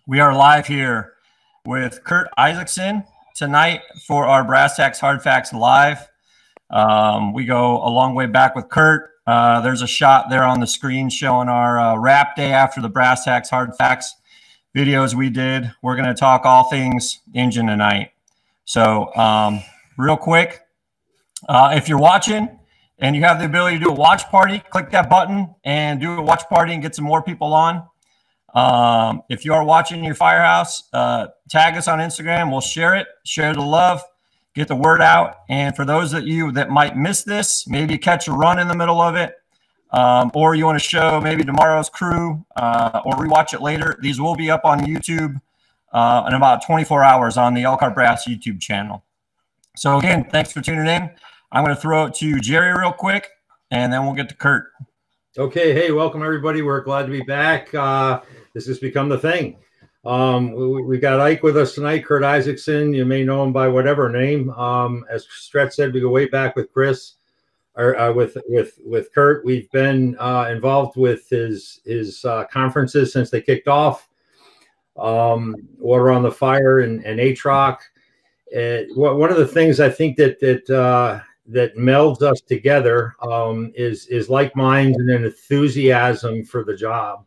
We are live here with Curt Isakson tonight for our Brass Tacks Hard Facts live. We go a long way back with Curt. There's a shot there on the screen showing our wrap day after the Brass Tacks Hard Facts videos we did. We're going to talk all things engine tonight. So real quick, if you're watching and you have the ability to do a watch party, click that button and do a watch party and get some more people on. If you are watching your firehouse, tag us on Instagram. We'll share it, share the love, get the word out. And for those of you that might miss this, maybe catch a run in the middle of it, or you want to show maybe tomorrow's crew, or rewatch it later, these will be up on YouTube in about 24 hours on the Elkhart Brass YouTube channel. So again, thanks for tuning in. I'm going to throw it to Jerry real quick, and then we'll get to Curt. Okay. Hey, welcome everybody. We're glad to be back. This has become the thing. We got Ike with us tonight, Curt Isakson. You may know him by whatever name. As Stretch said, we go way back with Chris, or with Curt. We've been involved with his conferences since they kicked off. Water on the Fire and ATROC. One of the things I think that melds us together is like minds and an enthusiasm for the job.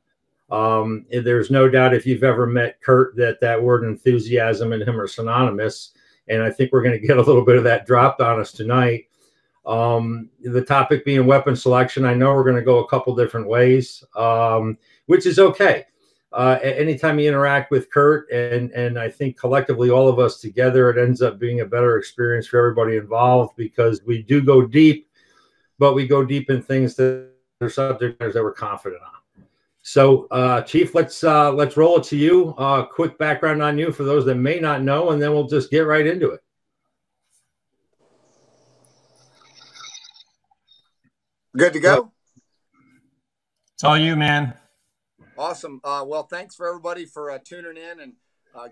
There's no doubt if you've ever met Curt that word enthusiasm and him are synonymous. And I think we're going to get a little bit of that dropped on us tonight. The topic being weapon selection. I know we're going to go a couple different ways, which is okay. Anytime you interact with Curt and I think collectively all of us together, it ends up being a better experience for everybody involved because we do go deep, but we go deep in things that are subject matters that we're confident on. So, Chief, let's roll it to you. Quick background on you for those that may not know, and then we'll just get right into it. Good to go? It's all you, man. Awesome. Well, thanks for everybody for tuning in and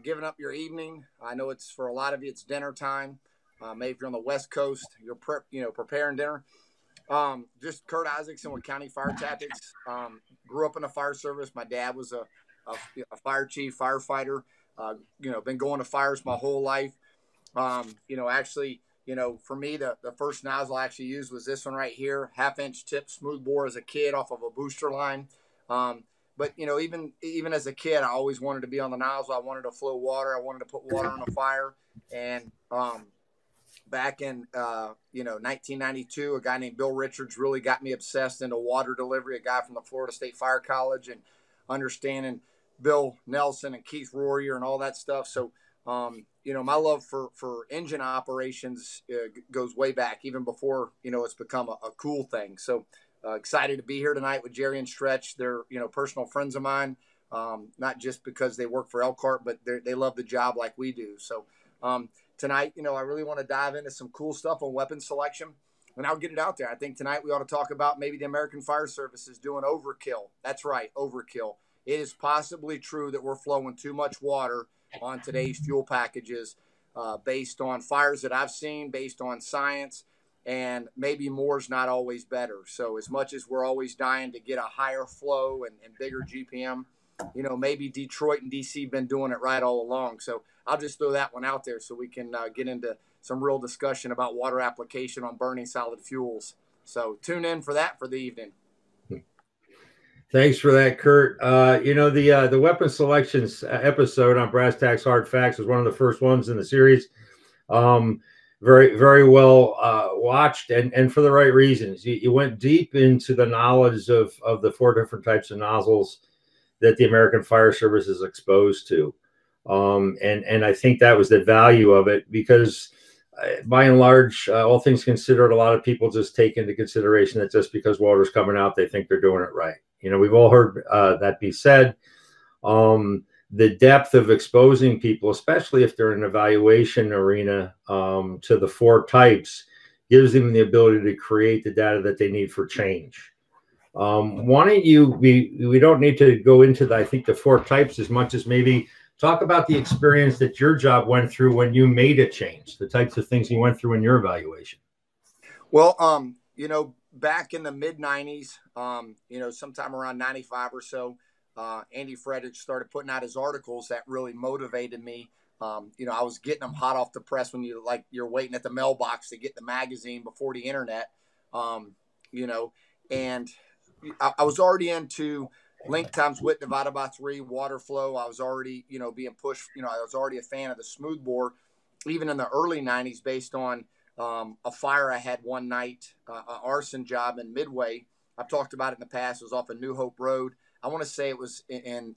giving up your evening. I know it's for a lot of you, it's dinner time. Maybe if you're on the West Coast, you're preparing dinner. Just Curt Isakson with County Fire Tactics. Grew up in the fire service. My dad was a fire chief, firefighter. Been going to fires my whole life. Actually, for me, the first nozzle I actually used was this one right here, 1/2-inch tip smooth bore as a kid off of a booster line. But even as a kid, I always wanted to be on the nozzle. I wanted to flow water. I wanted to put water on a fire. And back in 1992, a guy named Bill Richards really got me obsessed into water delivery. A guy from the Florida State Fire College, and understanding Bill Nelson and Keith Royer and all that stuff. So my love for engine operations goes way back, even before it's become a cool thing. So. Excited to be here tonight with Jerry and Stretch. They're, personal friends of mine, not just because they work for Elkhart, but they love the job like we do. So tonight, I really want to dive into some cool stuff on weapon selection, and I'll get it out there. I think tonight we ought to talk about maybe the American Fire Service is doing overkill. That's right, overkill. It is possibly true that we're flowing too much water on today's fuel packages based on fires that I've seen, based on science. And maybe more is not always better. So as much as we're always dying to get a higher flow and bigger GPM, maybe Detroit and DC been doing it right all along. So I'll just throw that one out there so we can get into some real discussion about water application on burning solid fuels. So tune in for that for the evening. Thanks for that, Curt. The weapon selections episode on Brass Tacks Hard Facts was one of the first ones in the series. Very, very well watched, and for the right reasons. You went deep into the knowledge of the 4 different types of nozzles that the American Fire Service is exposed to. And I think that was the value of it because by and large, all things considered, a lot of people just take into consideration that just because water's coming out, they think they're doing it right. We've all heard that be said. The depth of exposing people, especially if they're in an evaluation arena, to the 4 types, gives them the ability to create the data that they need for change. Why don't you, we don't need to go into the 4 types as much as maybe talk about the experience that your job went through when you made a change, the types of things you went through in your evaluation. Well, back in the mid 90s, sometime around 95 or so, Andy Fredericks started putting out his articles that really motivated me. I was getting them hot off the press when you're waiting at the mailbox to get the magazine before the internet, and I was already into length times width divided by 3, water flow. I was already, being pushed, I was already a fan of the smoothbore, even in the early 90s, based on a fire I had one night, an arson job in Midway. I've talked about it in the past. It was off of New Hope Road. I want to say it was in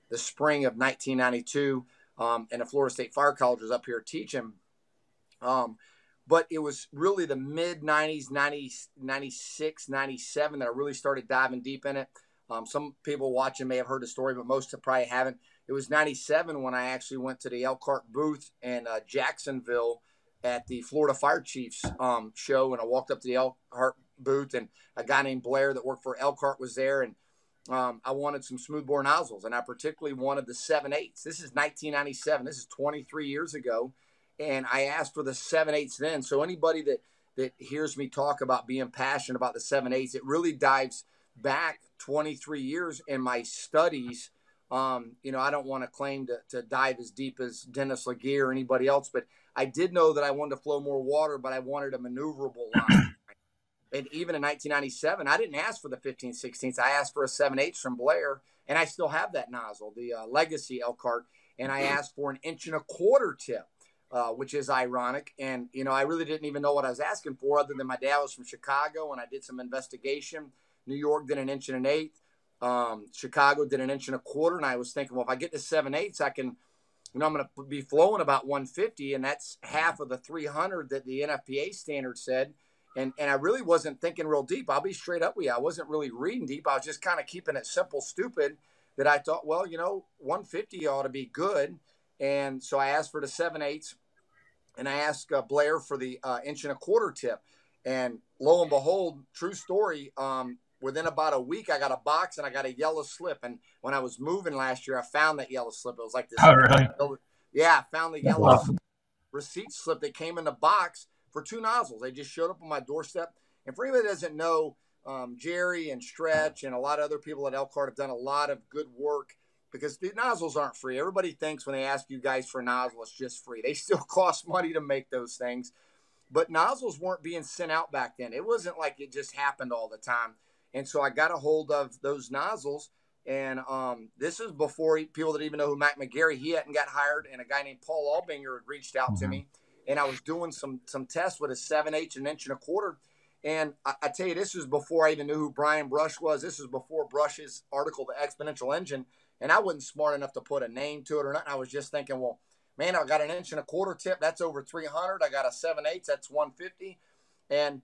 the spring of 1992, and the Florida State Fire College was up here teaching. But it was really the mid-90s, 96, 97 that I really started diving deep in it. Some people watching may have heard the story, but most probably haven't. It was 97 when I actually went to the Elkhart booth in Jacksonville at the Florida Fire Chiefs show, and I walked up to the Elkhart booth, and a guy named Blair that worked for Elkhart was there, and I wanted some smoothbore nozzles, and I particularly wanted the 7/8. This is 1997. This is 23 years ago, and I asked for the 7/8 then. So anybody that hears me talk about being passionate about the 7/8, it really dives back 23 years in my studies. I don't want to claim to dive as deep as Dennis Laguerre or anybody else, but I did know that I wanted to flow more water, but I wanted a maneuverable line. And even in 1997, I didn't ask for the 15/16. I asked for a 7/8 from Blair, and I still have that nozzle, the Legacy Elkhart, and I asked for an 1.25 inch tip, which is ironic. And, I really didn't even know what I was asking for, other than my dad was from Chicago, and I did some investigation. New York did an 1.125 inch. Chicago did an 1.25 inch, and I was thinking, well, if I get the 7/8, I can, I'm going to be flowing about 150, and that's half of the 300 that the NFPA standard said. And I really wasn't thinking real deep. I'll be straight up with you. I wasn't really reading deep. I was just kind of keeping it simple, stupid, that I thought, well, 150 ought to be good. And so I asked for the 7/8, and I asked Blair for the 1.25 inch tip. And lo and behold, true story, within about a week, I got a box and I got a yellow slip. And when I was moving last year, I found that yellow slip. It was like this. Oh, really? Yeah, I found the yellow receipt slip that came in the box for 2 nozzles. They just showed up on my doorstep. And for anybody that doesn't know, Jerry and Stretch and a lot of other people at Elkhart have done a lot of good work, because the nozzles aren't free. Everybody thinks when they ask you guys for a nozzle, it's just free. They still cost money to make those things. But nozzles weren't being sent out back then. It wasn't like it just happened all the time. And so I got a hold of those nozzles. And this is before people that even know who Mac McGarry, he hadn't got hired. And a guy named Paul Albinger had reached out to me. And I was doing some tests with a 7/8 and 1.25 inch. And I tell you, this was before I even knew who Brian Brush was. This was before Brush's article, The Exponential Engine. And I wasn't smart enough to put a name to it or nothing. I was just thinking, well, man, I got an 1.25 inch tip. That's over 300. I got a 7/8. That's 150. And,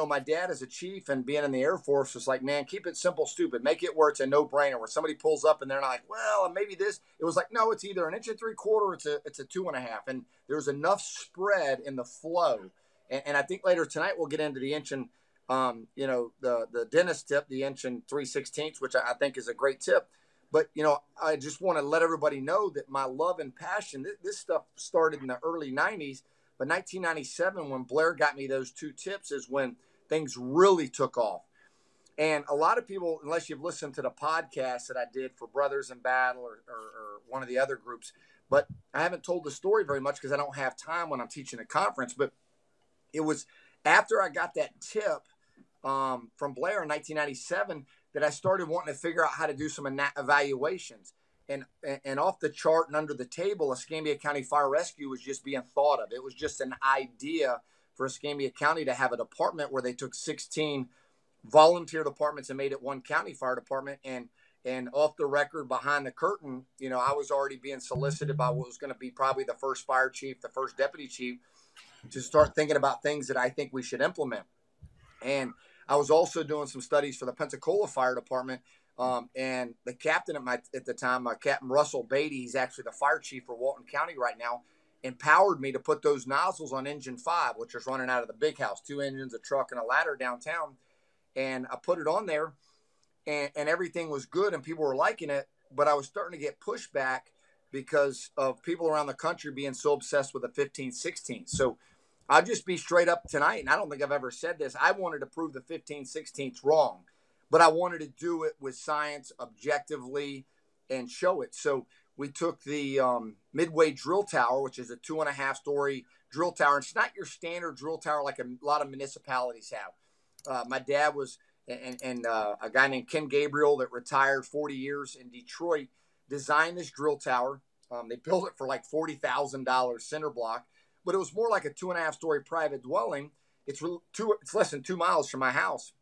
my dad as a chief and being in the Air Force was like, man, keep it simple, stupid. Make it where it's a no-brainer, where somebody pulls up and they're not like, well, maybe this. It was like, no, it's either an 1.75 inch or it's a 2.5 inch. And there's enough spread in the flow. And I think later tonight we'll get into the inch and, the dentist tip, the 1 3/16, which I think is a great tip. But, I just want to let everybody know that my love and passion, this stuff started in the early 90s. But 1997, when Blair got me those 2 tips, is when things really took off. And a lot of people, unless you've listened to the podcast that I did for Brothers in Battle or one of the other groups, but I haven't told the story very much because I don't have time when I'm teaching a conference. But it was after I got that tip from Blair in 1997 that I started wanting to figure out how to do some evaluations. And off the chart and under the table, Escambia County Fire Rescue was just being thought of. It was just an idea for Escambia County to have a department where they took 16 volunteer departments and made it one county fire department. And off the record, behind the curtain, I was already being solicited by what was going to be probably the first fire chief, the first deputy chief, to start thinking about things that I think we should implement. And I was also doing some studies for the Pensacola Fire Department. And the captain at the time, Captain Russell Beatty, he's actually the fire chief for Walton County right now, empowered me to put those nozzles on engine 5, which is running out of the big house, 2 engines, a truck, and a ladder downtown. And I put it on there, and everything was good, and people were liking it. But I was starting to get pushback because of people around the country being so obsessed with the 15/16. So I'll just be straight up tonight, and I don't think I've ever said this. I wanted to prove the 15/16 wrong. but I wanted to do it with science objectively and show it. So we took the Midway drill tower, which is a 2.5-story drill tower. It's not your standard drill tower like a lot of municipalities have. My dad was, and a guy named Ken Gabriel that retired 40 years in Detroit, designed this drill tower. They built it for like $40,000 cinder block, but it was more like a 2.5-story private dwelling. It's less than 2 miles from my house.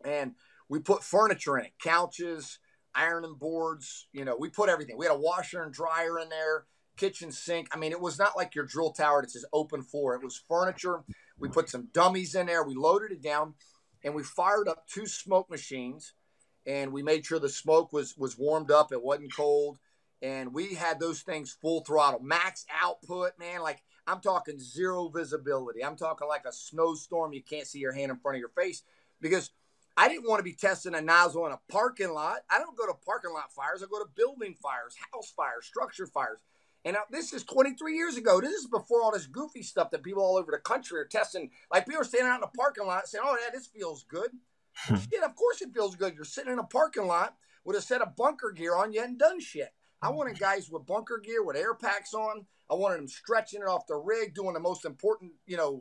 And we put furniture in it, couches, ironing boards, we put everything. We had a washer and dryer in there, kitchen sink. I mean, it was not like your drill tower that's just open floor. It was furniture. We put some dummies in there. We loaded it down, and we fired up 2 smoke machines, and we made sure the smoke was warmed up. It wasn't cold. And we had those things full throttle, max output, man. Like, I'm talking zero visibility. I'm talking like a snowstorm. You can't see your hand in front of your face, because I didn't want to be testing a nozzle in a parking lot. I don't go to parking lot fires. I go to building fires, house fires, structure fires. And this is 23 years ago. This is before all this goofy stuff that people all over the country are testing. Like, people are standing out in the parking lot saying, oh, yeah, this feels good. Well, shit, of course it feels good. You're sitting in a parking lot with a set of bunker gear on. You hadn't done shit. I wanted guys with bunker gear, with air packs on. I wanted them stretching it off the rig, doing the most important,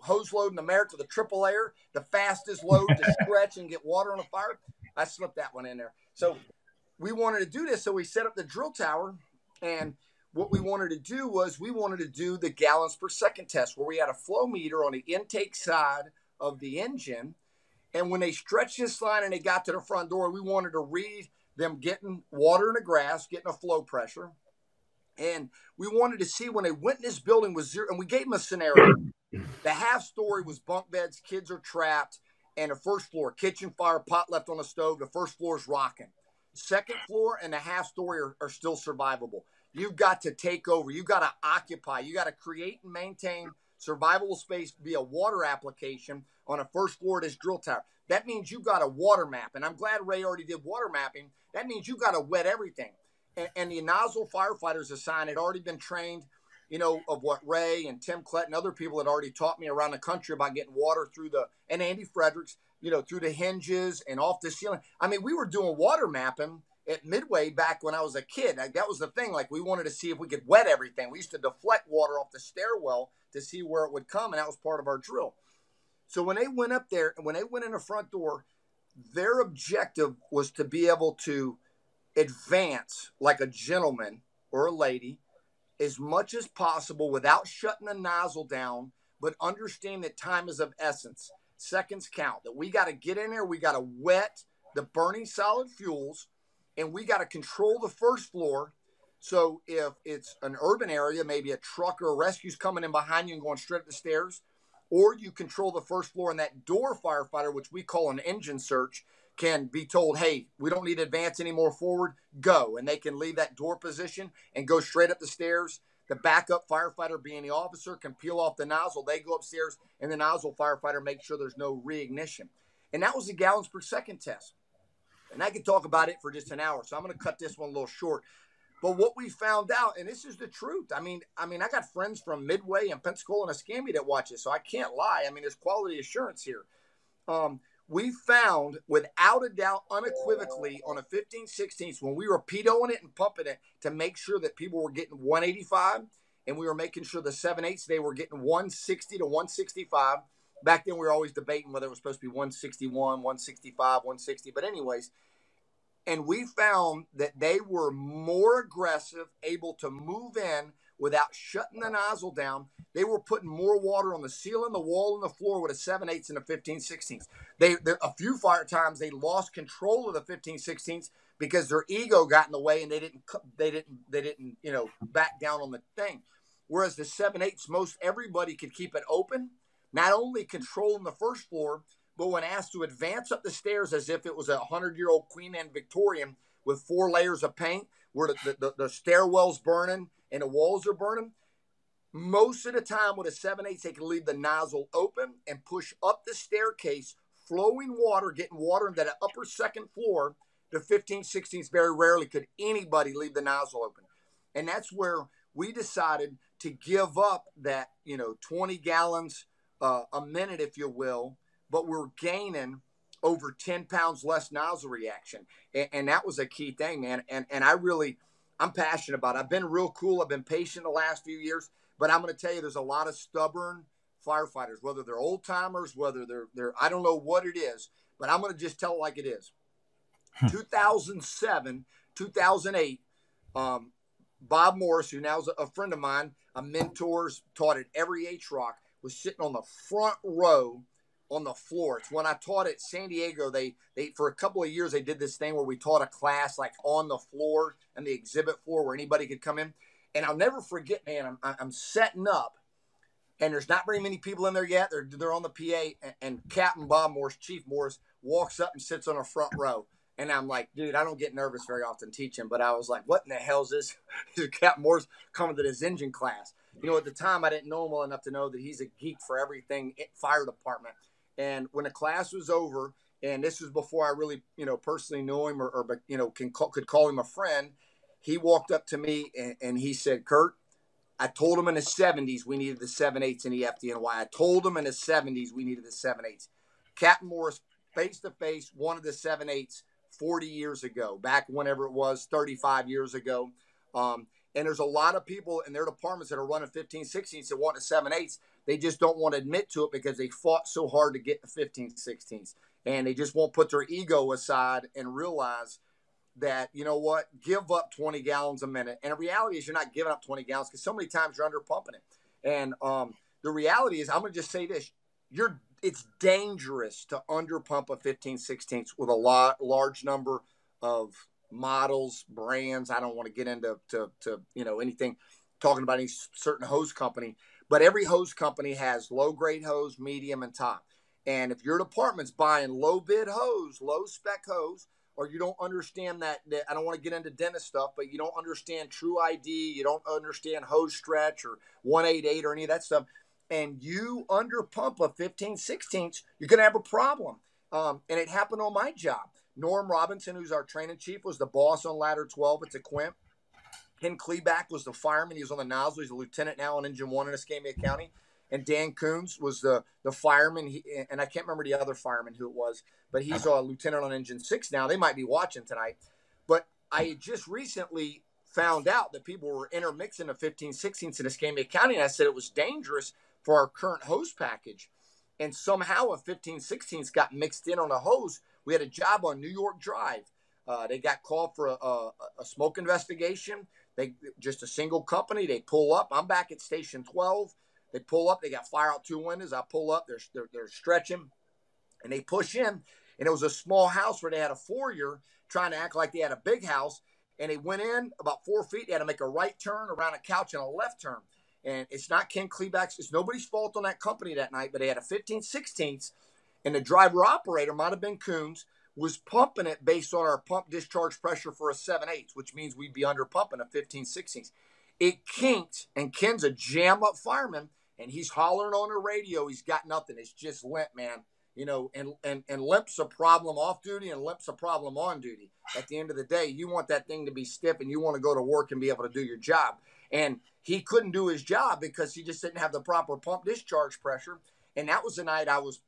hose load in the America to the triple air, the fastest load to stretch and get water on the fire. I slipped that one in there. So we wanted to do this. So we set up the drill tower, and what we wanted to do was we wanted to do the gallons per second test, where we had a flow meter on the intake side of the engine. And when they stretched this line and they got to the front door, we wanted to read them getting water in the grass, getting a flow pressure. And we wanted to see when they went in this building was zero. And we gave them a scenario. The half story was bunk beds, kids are trapped, and the first floor, kitchen fire, pot left on the stove. The first floor is rocking. Second floor and the half story are still survivable. You've got to take over. You've got to occupy. You got to create and maintain survivable space via water application on a first floor of this drill tower. That means you got a water map. And I'm glad Ray already did water mapping. That means you got to wet everything. And the nozzle firefighters assigned had already been trained, of what Ray and Tim Klett and other people had already taught me around the country about getting water through and Andy Fredericks, through the hinges and off the ceiling. I mean, we were doing water mapping at Midway back when I was a kid. That was the thing. Like, we wanted to see if we could wet everything. We used to deflect water off the stairwell to see where it would come, and that was part of our drill. So when they went up there and when they went in the front door, their objective was to be able to advance like a gentleman or a lady as much as possible without shutting the nozzle down, but understand that time is of essence. Seconds count, that we got to get in there. We got to wet the burning solid fuels, and we got to control the first floor. So if it's an urban area, maybe a truck or a rescue's coming in behind you and going straight up the stairs, or you control the first floor, and that door firefighter, which we call an engine search, can be told, hey, we don't need to advance any more forward, go. And they can leave that door position and go straight up the stairs. The backup firefighter, being the officer, can peel off the nozzle. They go upstairs, and the nozzle firefighter makes sure there's no reignition. And that was the gallons per second test. And I could talk about it for just an hour, so I'm going to cut this one a little short. But what we found out, and this is the truth. I mean, I got friends from Midway and Pensacola and Escambia that watch it, so I can't lie. I mean, there's quality assurance here. We found, without a doubt, unequivocally, on a 15/16, when we were PETOing it and pumping it to make sure that people were getting 185, and we were making sure the 7/8, they were getting 160 to 165. Back then, we were always debating whether it was supposed to be 161, 165, 160. But anyways, and we found that they were more aggressive, able to move in without shutting the nozzle down. They were putting more water on the ceiling, the wall, and the floor with a 7/8 and a 15/16. A few fire times they lost control of the 15/16 because their ego got in the way and they didn't back down on the thing. Whereas the 7/8, most everybody could keep it open, not only controlling the first floor, but when asked to advance up the stairs as if it was a 100-year-old Queen Anne Victorian with 4 layers of paint, where the stairwell's burning and the walls are burning. Most of the time with a 7/8, they can leave the nozzle open and push up the staircase, flowing water, getting water into the upper second floor. The 15/16, very rarely could anybody leave the nozzle open. And that's where we decided to give up that, 20 gallons a minute, if you will, but we're gaining over 10 pounds less nozzle reaction. And that was a key thing, man. And I'm passionate about it. I've been real cool. I've been patient the last few years, but I'm going to tell you, there's a lot of stubborn firefighters, whether they're old timers, whether they're, I don't know what it is, but I'm going to just tell it like it is. 2007, 2008, Bob Morris, who now is a friend of mine, a mentor, taught at every H-Rock, was sitting on the front row on the floor. It's when I taught at San Diego. They for a couple of years, they did this thing where we taught a class like on the floor and the exhibit floor where anybody could come in. And I'll never forget, man, I'm setting up, and there's not very many people in there yet. They're on the PA, and Captain Bob Morris, Chief Morris, walks up and sits on the front row. And I'm like, dude, I don't get nervous very often teaching, but I was like, what in the hell is this? Captain Morris coming to this engine class. You know, at the time, I didn't know him well enough to know that he's a geek for everything fire department. And when the class was over, and this was before I really, personally knew him or could call him a friend, he walked up to me and he said, Curt, I told him in the 70s we needed the 7/8 in the FDNY. I told him in the 70s we needed the 7/8. Captain Morris, face-to-face, wanted the 7/8 40 years ago, back whenever it was, 35 years ago. And there's a lot of people in their departments that are running 15/16s that want the 7/8s. They just don't want to admit to it because they fought so hard to get the 15/16s. And they just won't put their ego aside and realize that, you know what, give up 20 gallons a minute. And the reality is you're not giving up 20 gallons because so many times you're under pumping it. And the reality is, I'm going to just say this, it's dangerous to under pump a 15/16 with a large number of models, brands. I don't want to get into anything talking about any certain hose company, but every hose company has low grade hose, medium, and top. And if your department's buying low bid hose, low spec hose, or you don't understand that I don't want to get into dentist stuff, but you don't understand True ID, you don't understand hose stretch or 188 or any of that stuff, and you under pump a 15/16, you're going to have a problem. And it happened on my job. Norm Robinson, who's our training chief, was the boss on ladder 12 at the Quint. Ken Kleback was the fireman. He was on the Nozzle. He's a lieutenant now on Engine 1 in Escambia County. And Dan Coons was the fireman. And I can't remember the other fireman who it was, but he's a lieutenant on Engine 6 now. They might be watching tonight. But I had just recently found out that people were intermixing the 15/16 in Escambia County, and I said it was dangerous for our current hose package. And somehow a 15/16 got mixed in on a hose. We had a job on New York Drive. They got called for a smoke investigation. Just a single company. They pull up. I'm back at Station 12. They pull up. They got fire out 2 windows. I pull up. They're stretching, and they push in. And it was a small house where they had a foyer trying to act like they had a big house. And they went in about 4 feet. They had to make a right turn around a couch and a left turn. And it's not Ken Kleback's. It's nobody's fault on that company that night, but they had a 15/16, and the driver operator, might have been Coons, was pumping it based on our pump discharge pressure for a 7/8, which means we'd be under pumping a 15/16. It kinked, and Ken's a jam-up fireman, and he's hollering on the radio. He's got nothing. It's just limp, man. And limp's a problem off duty, and limp's a problem on duty. At the end of the day, you want that thing to be stiff, and you want to go to work and be able to do your job. And he couldn't do his job because he just didn't have the proper pump discharge pressure. And that was the night I was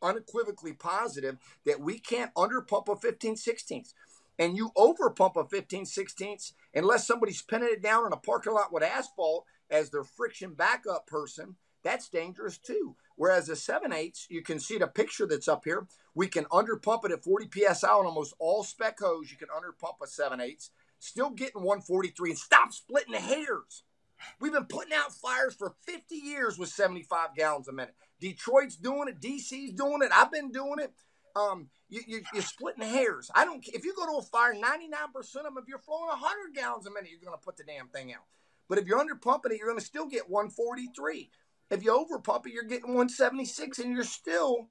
unequivocally positive that we can't under pump a 15/16. And you over pump a 15/16 unless somebody's pinning it down in a parking lot with asphalt as their friction backup person. That's dangerous too. Whereas a 7/8, you can see the picture that's up here. We can under pump it at 40 PSI on almost all spec hose. You can under pump a 7/8, still getting 143, and stop splitting the hairs. We've been putting out fires for 50 years with 75 gallons a minute. Detroit's doing it. DC's doing it. I've been doing it. You're splitting hairs. I don't. If you go to a fire, 99% of them, if you're flowing 100 gallons a minute, you're going to put the damn thing out. But if you're under pumping it, you're going to still get 143. If you over pump it, you're getting 176, and you're still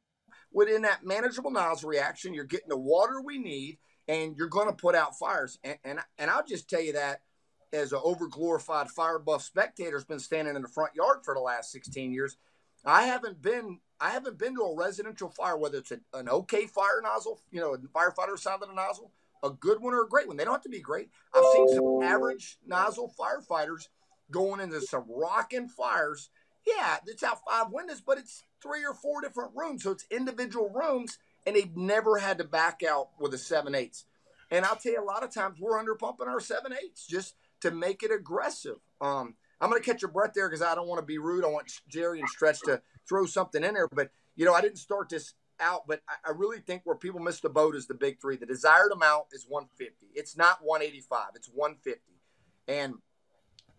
within that manageable nozzle reaction. You're getting the water we need, and you're going to put out fires. And I'll just tell you that as an overglorified fire buff spectator has been standing in the front yard for the last 16 years. I haven't been to a residential fire, whether it's an okay fire nozzle, a firefighter side of the nozzle, a good one or a great one. They don't have to be great. I've seen some average nozzle firefighters going into some rocking fires. Yeah, it's out 5 windows, but it's 3 or 4 different rooms. So it's individual rooms, and they've never had to back out with a 7/8. And I'll tell you, a lot of times we're under pumping our 7/8 just to make it aggressive. I'm going to catch your breath there because I don't want to be rude. I want Jerry and Stretch to throw something in there. But, I didn't start this out, but I really think where people miss the boat is the big three. The desired amount is 150. It's not 185. It's 150. And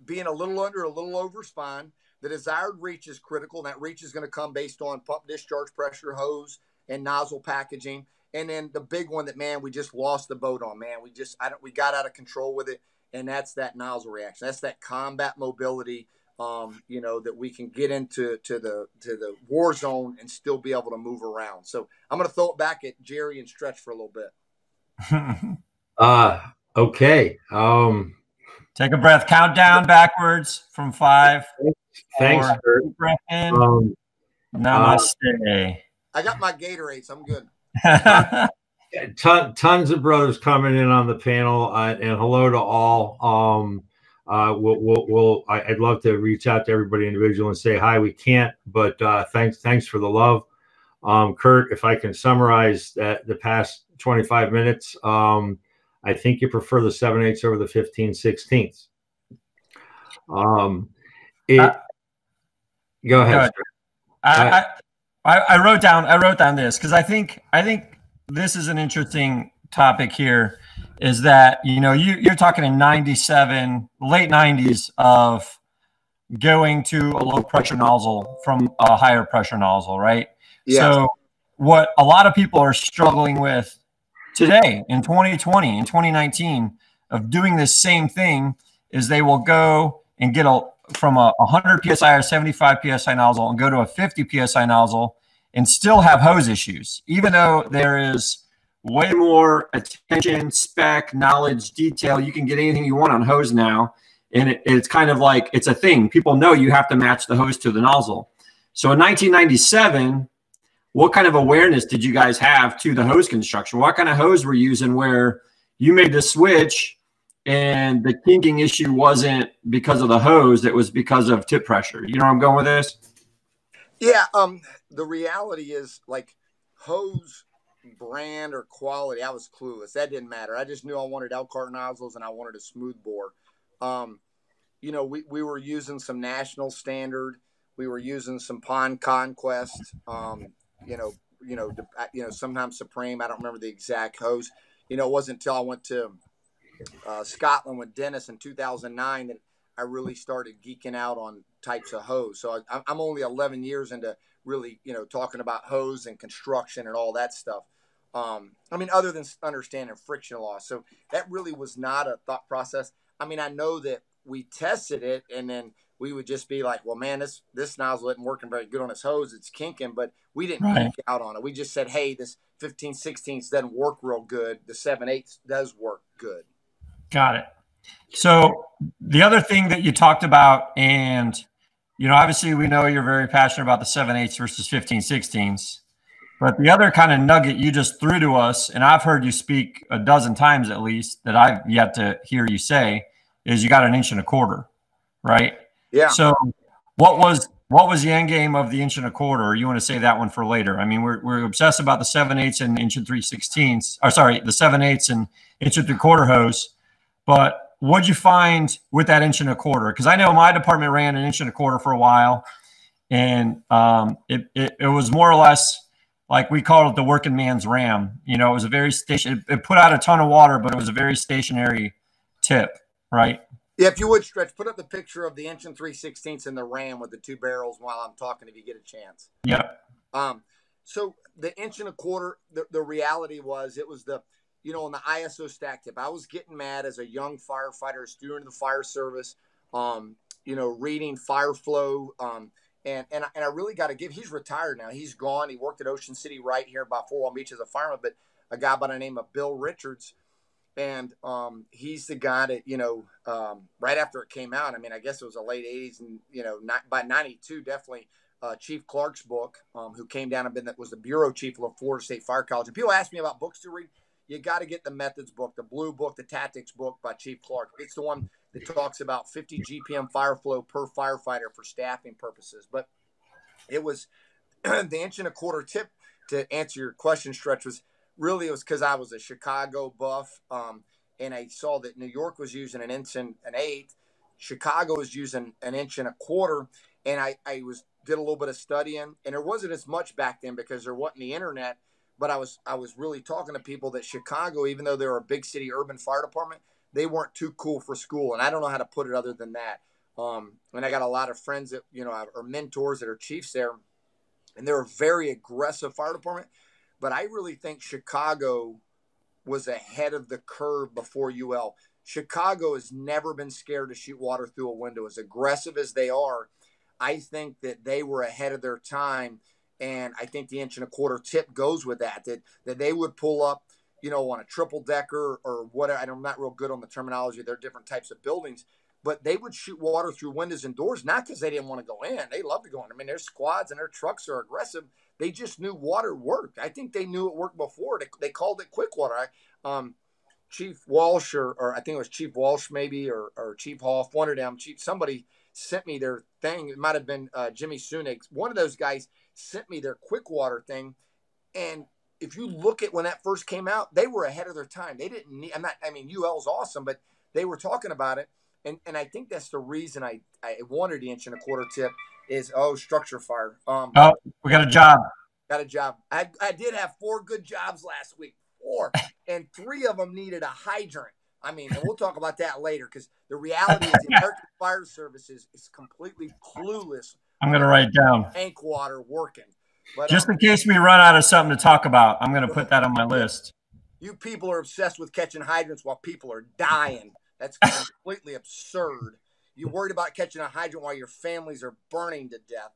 being a little under, a little over is fine. The desired reach is critical. And that reach is going to come based on pump discharge pressure, hose, and nozzle packaging. And then the big one that, man, we just lost the boat on, man. We got out of control with it. And that's that nozzle reaction. That's that combat mobility, that we can get into the war zone and still be able to move around. So I'm going to throw it back at Jerry and Stretch for a little bit. Okay. Take a breath. Count down backwards from 5. Thanks, Curt. Breath in. Namaste. I got my Gatorades. I'm good. Tons of brothers coming in on the panel, and hello to all. I'd love to reach out to everybody individually and say hi. We can't, but thanks for the love. Curt, if I can summarize the past 25 minutes, I think you prefer the 7/8 over the 15/16. Go ahead. I wrote down this because I think this is an interesting topic here. Is that you're talking in 97, late 90s of going to a low pressure nozzle from a higher pressure nozzle, right? Yeah. So what a lot of people are struggling with today in 2020 and 2019 of doing this same thing is they will go and get from a 100 PSI or 75 PSI nozzle and go to a 50 PSI nozzle and still have hose issues, even though there is way more attention, spec, knowledge, detail. You can get anything you want on hose now. And it's kind of like, it's a thing. People know you have to match the hose to the nozzle. So in 1997, what kind of awareness did you guys have to the hose construction? What kind of hose were you using where you made the switch and the kinking issue wasn't because of the hose, it was because of tip pressure? You know where I'm going with this? Yeah. The reality is, like, hose brand or quality, I was clueless. That didn't matter. I just knew I wanted Elkhart nozzles and I wanted a smooth bore. We were using some national standard. We were using some Pond Conquest. Sometimes Supreme. I don't remember the exact hose. It wasn't until I went to Scotland with Dennis in 2009 that I really started geeking out on types of hose. So I'm only 11 years into really, talking about hose and construction and all that stuff. Other than understanding friction loss. So that really was not a thought process. I know that we tested it and then we would just be like, well, man, this nozzle isn't working very good on this hose. It's kinking, but we didn't geek out on it. We just said, hey, this 15/16 doesn't work real good. The 7/8 does work good. Got it. So the other thing that you talked about, and, obviously we know you're very passionate about the 7/8 versus 15/16s. But the other kind of nugget you just threw to us, and I've heard you speak a dozen times at least that I've yet to hear you say, is you got an 1 1/4, right? Yeah. So what was the end game of the 1 1/4? Or you want to say that one for later? We're obsessed about the 7/8 and 1 3/16, or sorry, the 7/8 and 1 3/4 hose. But what'd you find with that 1 1/4? Because I know my department ran an 1 1/4 for a while, and it was more or less like we called it the working man's ram. It was a very it put out a ton of water, but it was a very stationary tip, right? Yeah, if you would, Stretch, put up the picture of the 1 3/16 and the ram with the 2 barrels while I'm talking, if you get a chance. Yep. So the 1 1/4, the reality was it was the, on the ISO stack tip. I was getting mad as a young firefighter, student in the fire service, reading fire flow, And I really got to give, he's retired now. He's gone. He worked at Ocean City right here by Fort Walton Beach as a fireman, but a guy by the name of Bill Richards. And he's the guy that, right after it came out, I guess it was the late 80s and, by 92, definitely Chief Clark's book, who came down and was the bureau chief of Florida State Fire College. And people ask me about books to read. You got to get the methods book, the blue book, the tactics book by Chief Clark. It's the one that talks about 50 GPM fire flow per firefighter for staffing purposes. But it was the 1 1/4 tip to answer your question, Stretch, was really, it was because I was a Chicago buff, and I saw that New York was using an inch and an eighth. Chicago was using an inch and a quarter, and I did a little bit of studying, and there wasn't as much back then because there wasn't the internet. But I was really talking to people that Chicago, even though they're a big city urban fire department, they weren't too cool for school, and I don't know how to put it other than that. And I got a lot of friends that are mentors that are chiefs there, and they're a very aggressive fire department. But I really think Chicago was ahead of the curve before UL. Chicago has never been scared to shoot water through a window. As aggressive as they are, I think that they were ahead of their time. And I think the inch and a quarter tip goes with that they would pull up, on a triple decker or whatever. I'm not real good on the terminology. There are different types of buildings, but they would shoot water through windows and doors, not because they didn't want to go in. They love to go in. I mean, their squads and their trucks are aggressive. They just knew water worked. I think they knew it worked before. They called it quick water. Chief Walsh, or I think it was Chief Walsh maybe, or Chief Hoff, one of them. Somebody sent me their thing. It might have been Jimmy Sunig. One of those guys sent me their quick water thing. And if you look at when that first came out, they were ahead of their time. They didn't need, UL's awesome, but they were talking about it. And I think that's the reason I wanted the inch and a quarter tip is, structure fire. We got a job. Got a job. I did have 4 good jobs last week. 4. And 3 of them needed a hydrant. And we'll talk about that later, because the reality is the American Fire Service is completely clueless. I'm going to write down tank water working. But just in case we run out of something to talk about, I'm going to put that on my list. You people are obsessed with catching hydrants while people are dying. That's completely absurd. You're worried about catching a hydrant while your families are burning to death.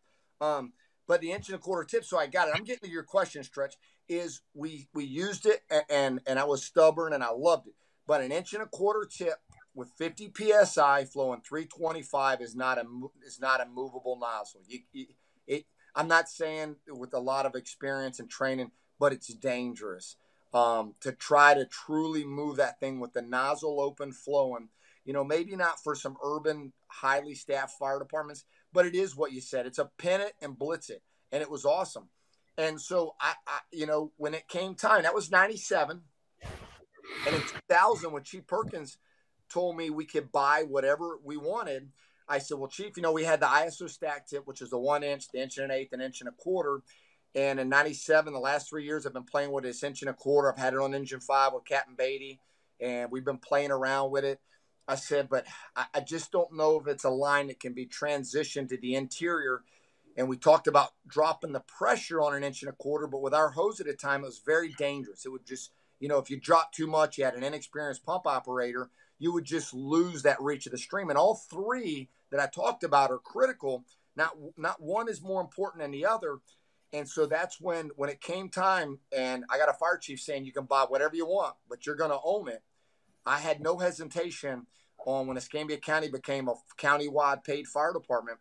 But the inch and a quarter tip, so I got it. I'm getting to your question, Stretch, is we used it, and I was stubborn, and I loved it. But an inch and a quarter tip with 50 PSI flowing 325 is not a movable nozzle. I'm not saying with a lot of experience and training, but it's dangerous to try to truly move that thing with the nozzle open flowing. Maybe not for some urban, highly staffed fire departments, but it is what you said. It's a pin it and blitz it, and it was awesome. And so I when it came time, that was 97. And in 2000, when Chief Perkins told me we could buy whatever we wanted, I said, well, Chief, we had the ISO stack tip, which is the 1 inch, the inch and an eighth, an inch and a quarter. And in 97, the last 3 years, I've been playing with this inch and a quarter. I've had it on Engine 5 with Captain Beatty, and we've been playing around with it. I said, but I just don't know if it's a line that can be transitioned to the interior. And we talked about dropping the pressure on an inch and a quarter, but with our hose at the time, it was very dangerous. It would just, if you dropped too much, you had an inexperienced pump operator, you would just lose that reach of the stream. And all 3 that I talked about are critical. Not one is more important than the other. And so that's when it came time, and I got a fire chief saying you can buy whatever you want, but you're going to own it. I had no hesitation on when Escambia County became a county-wide paid fire department.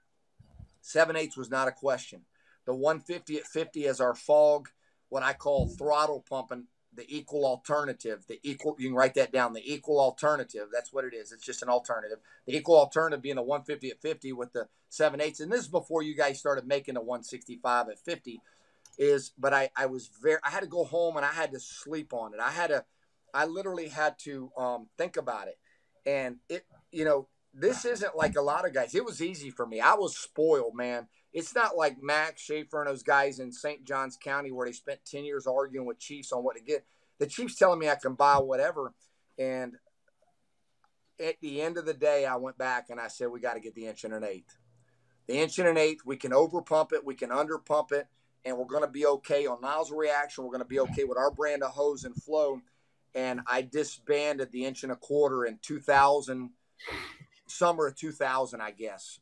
7/8 was not a question. The 150 at 50 as our fog, what I call throttle pumping, the equal alternative, you can write that down, the equal alternative. That's what it is. It's just an alternative. The equal alternative being the 150 at 50 with the 7/8. And this is before you guys started making the 165 at 50 but I had to go home and I had to sleep on it. I literally had to think about it. And this isn't like a lot of guys. It was easy for me. I was spoiled, man. It's not like Max Schaefer and those guys in St. Johns County where they spent 10 years arguing with chiefs on what to get. The chief's telling me I can buy whatever. And at the end of the day, I went back and I said, we got to get the inch and an eighth. The inch and an eighth, we can over pump it, we can under pump it, and we're going to be okay on nozzle reaction. We're going to be okay with our brand of hose and flow. And I disbanded the inch and a quarter in 2000, summer of 2000, I guess,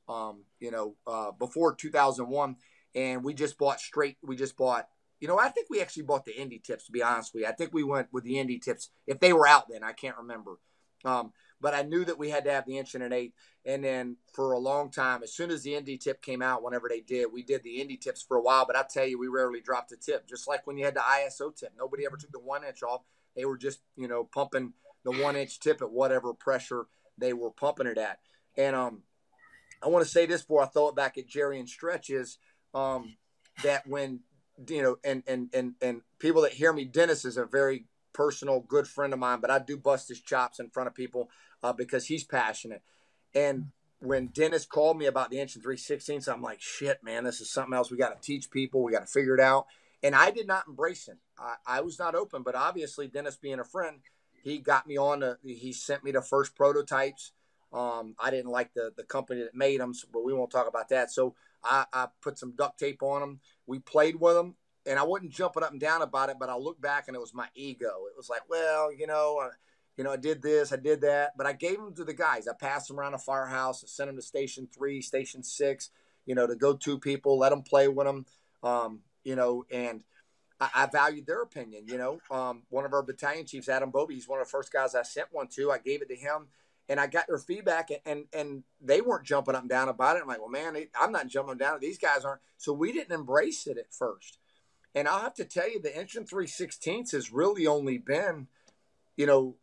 before 2001. And we just bought I think we actually bought the Indy tips, to be honest with you. I think we went with the Indy tips. If they were out then, I can't remember. But I knew that we had to have the inch and an eighth. And then for a long time, as soon as the Indy tip came out, whenever they did, we did the Indy tips for a while. But I tell you, we rarely dropped a tip. Just like when you had the ISO tip. Nobody ever took the 1 inch off. They were just, pumping the 1 inch tip at whatever pressure they were pumping it at. And I want to say this before I throw it back at Jerry and Stretch is that when and people that hear me, Dennis is a very personal, good friend of mine, but I do bust his chops in front of people because he's passionate. And when Dennis called me about the inch and 3/16, I'm like, shit, man, this is something else. We got to teach people. We got to figure it out. And I did not embrace it. I was not open, but obviously Dennis being a friend, he got me on. He sent me the first prototypes. I didn't like the company that made them, but we won't talk about that. So I put some duct tape on them. We played with them, and I wasn't jumping up and down about it, but I look back and it was my ego. It was like, well, I did this, I did that, but I gave them to the guys. I passed them around the firehouse. I sent them to Station 3, Station 6, to go to people, let them play with them, and I valued their opinion. One of our battalion chiefs, Adam Bobby, he's one of the first guys I sent one to. I gave it to him, and I got their feedback, and they weren't jumping up and down about it. I'm like, well, man, I'm not jumping down. These guys aren't. So we didn't embrace it at first. And I'll have to tell you, the inch and 3/16 has really only been, I don't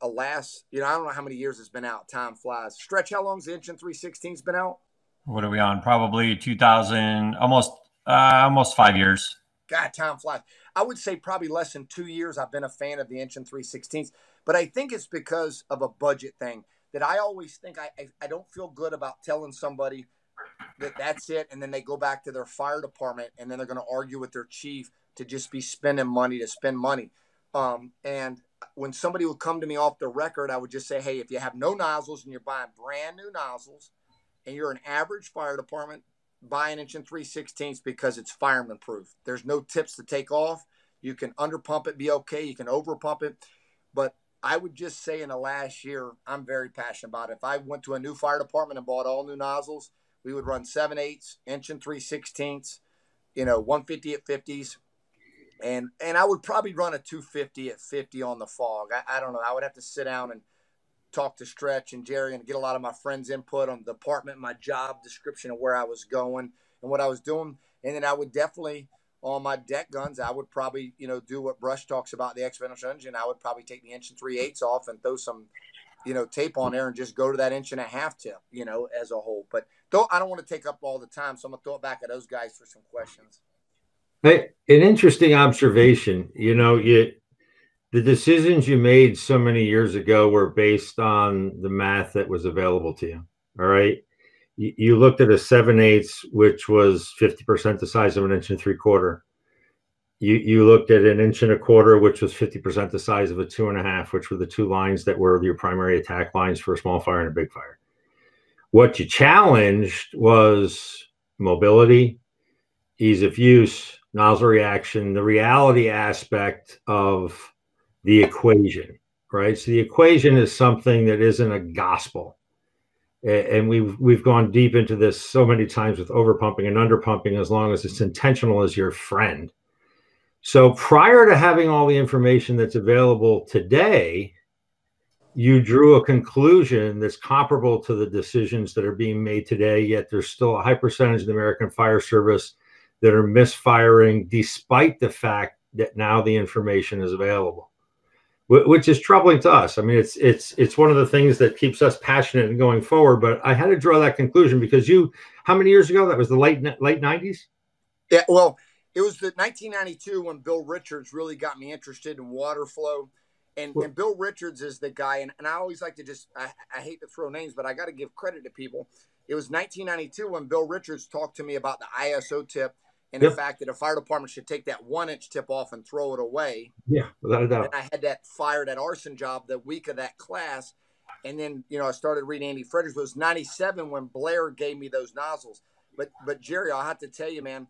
know how many years it's been out. Time flies. Stretch, how long's the inch and 3/16 been out? What are we on? Probably 2000, almost 5 years. God, time flies. I would say probably less than 2 years I've been a fan of the inch and 3/16, but I think it's because of a budget thing that I always think I don't feel good about telling somebody that that's it, and then they go back to their fire department, and then they're going to argue with their chief to just be spending money to spend money. And when somebody would come to me off the record, I would just say, hey, if you have no nozzles and you're buying brand new nozzles and you're an average fire department, buy an inch and 3/16 because it's fireman proof. There's no tips to take off. You can under pump it, be okay. You can over pump it. But I would just say in the last year, I'm very passionate about it. If I went to a new fire department and bought all new nozzles, we would run 7/8, inch and 3/16, 150 at 50s. And I would probably run a 250 at 50 on the fog. I don't know. I would have to sit down and talk to Stretch and Jerry and get a lot of my friends' input on the department, my job description of where I was going and what I was doing. And then I would definitely, on my deck guns, I would probably, do what Brush talks about, the exponential engine. I would probably take the inch and 3/8 off and throw some, tape on there and just go to that 1.5 tip, as a whole. But I don't want to take up all the time, so I'm going to throw it back at those guys for some questions. Hey, an interesting observation. The decisions you made so many years ago were based on the math that was available to you. All right. You looked at a 7/8, which was 50% the size of an inch and 3/4. You looked at an inch and 1/4, which was 50% the size of a 2.5, which were the two lines that were your primary attack lines for a small fire and a big fire. What you challenged was mobility, ease of use, nozzle reaction, the reality aspect of the equation, right? So the equation is something that isn't a gospel. And we've gone deep into this so many times with overpumping and underpumping, as long as it's intentional as your friend. So prior to having all the information that's available today, you drew a conclusion that's comparable to the decisions that are being made today, yet there's still a high percentage of the American Fire Service that are misfiring despite the fact that now the information is available, which is troubling to us. I mean, it's one of the things that keeps us passionate and going forward. But I had to draw that conclusion because how many years ago? That was the late 90s? Yeah, well, it was the 1992 when Bill Richards really got me interested in water flow. And Bill Richards is the guy, and I always like to I hate to throw names, but I got to give credit to people. It was 1992 when Bill Richards talked to me about the ISO tip and the fact that a fire department should take that 1-inch tip off and throw it away. Yeah, without a doubt. And I had that arson job the week of that class. And then, I started reading Andy Fredericks. It was 97 when Blair gave me those nozzles. But Jerry, I'll have to tell you, man,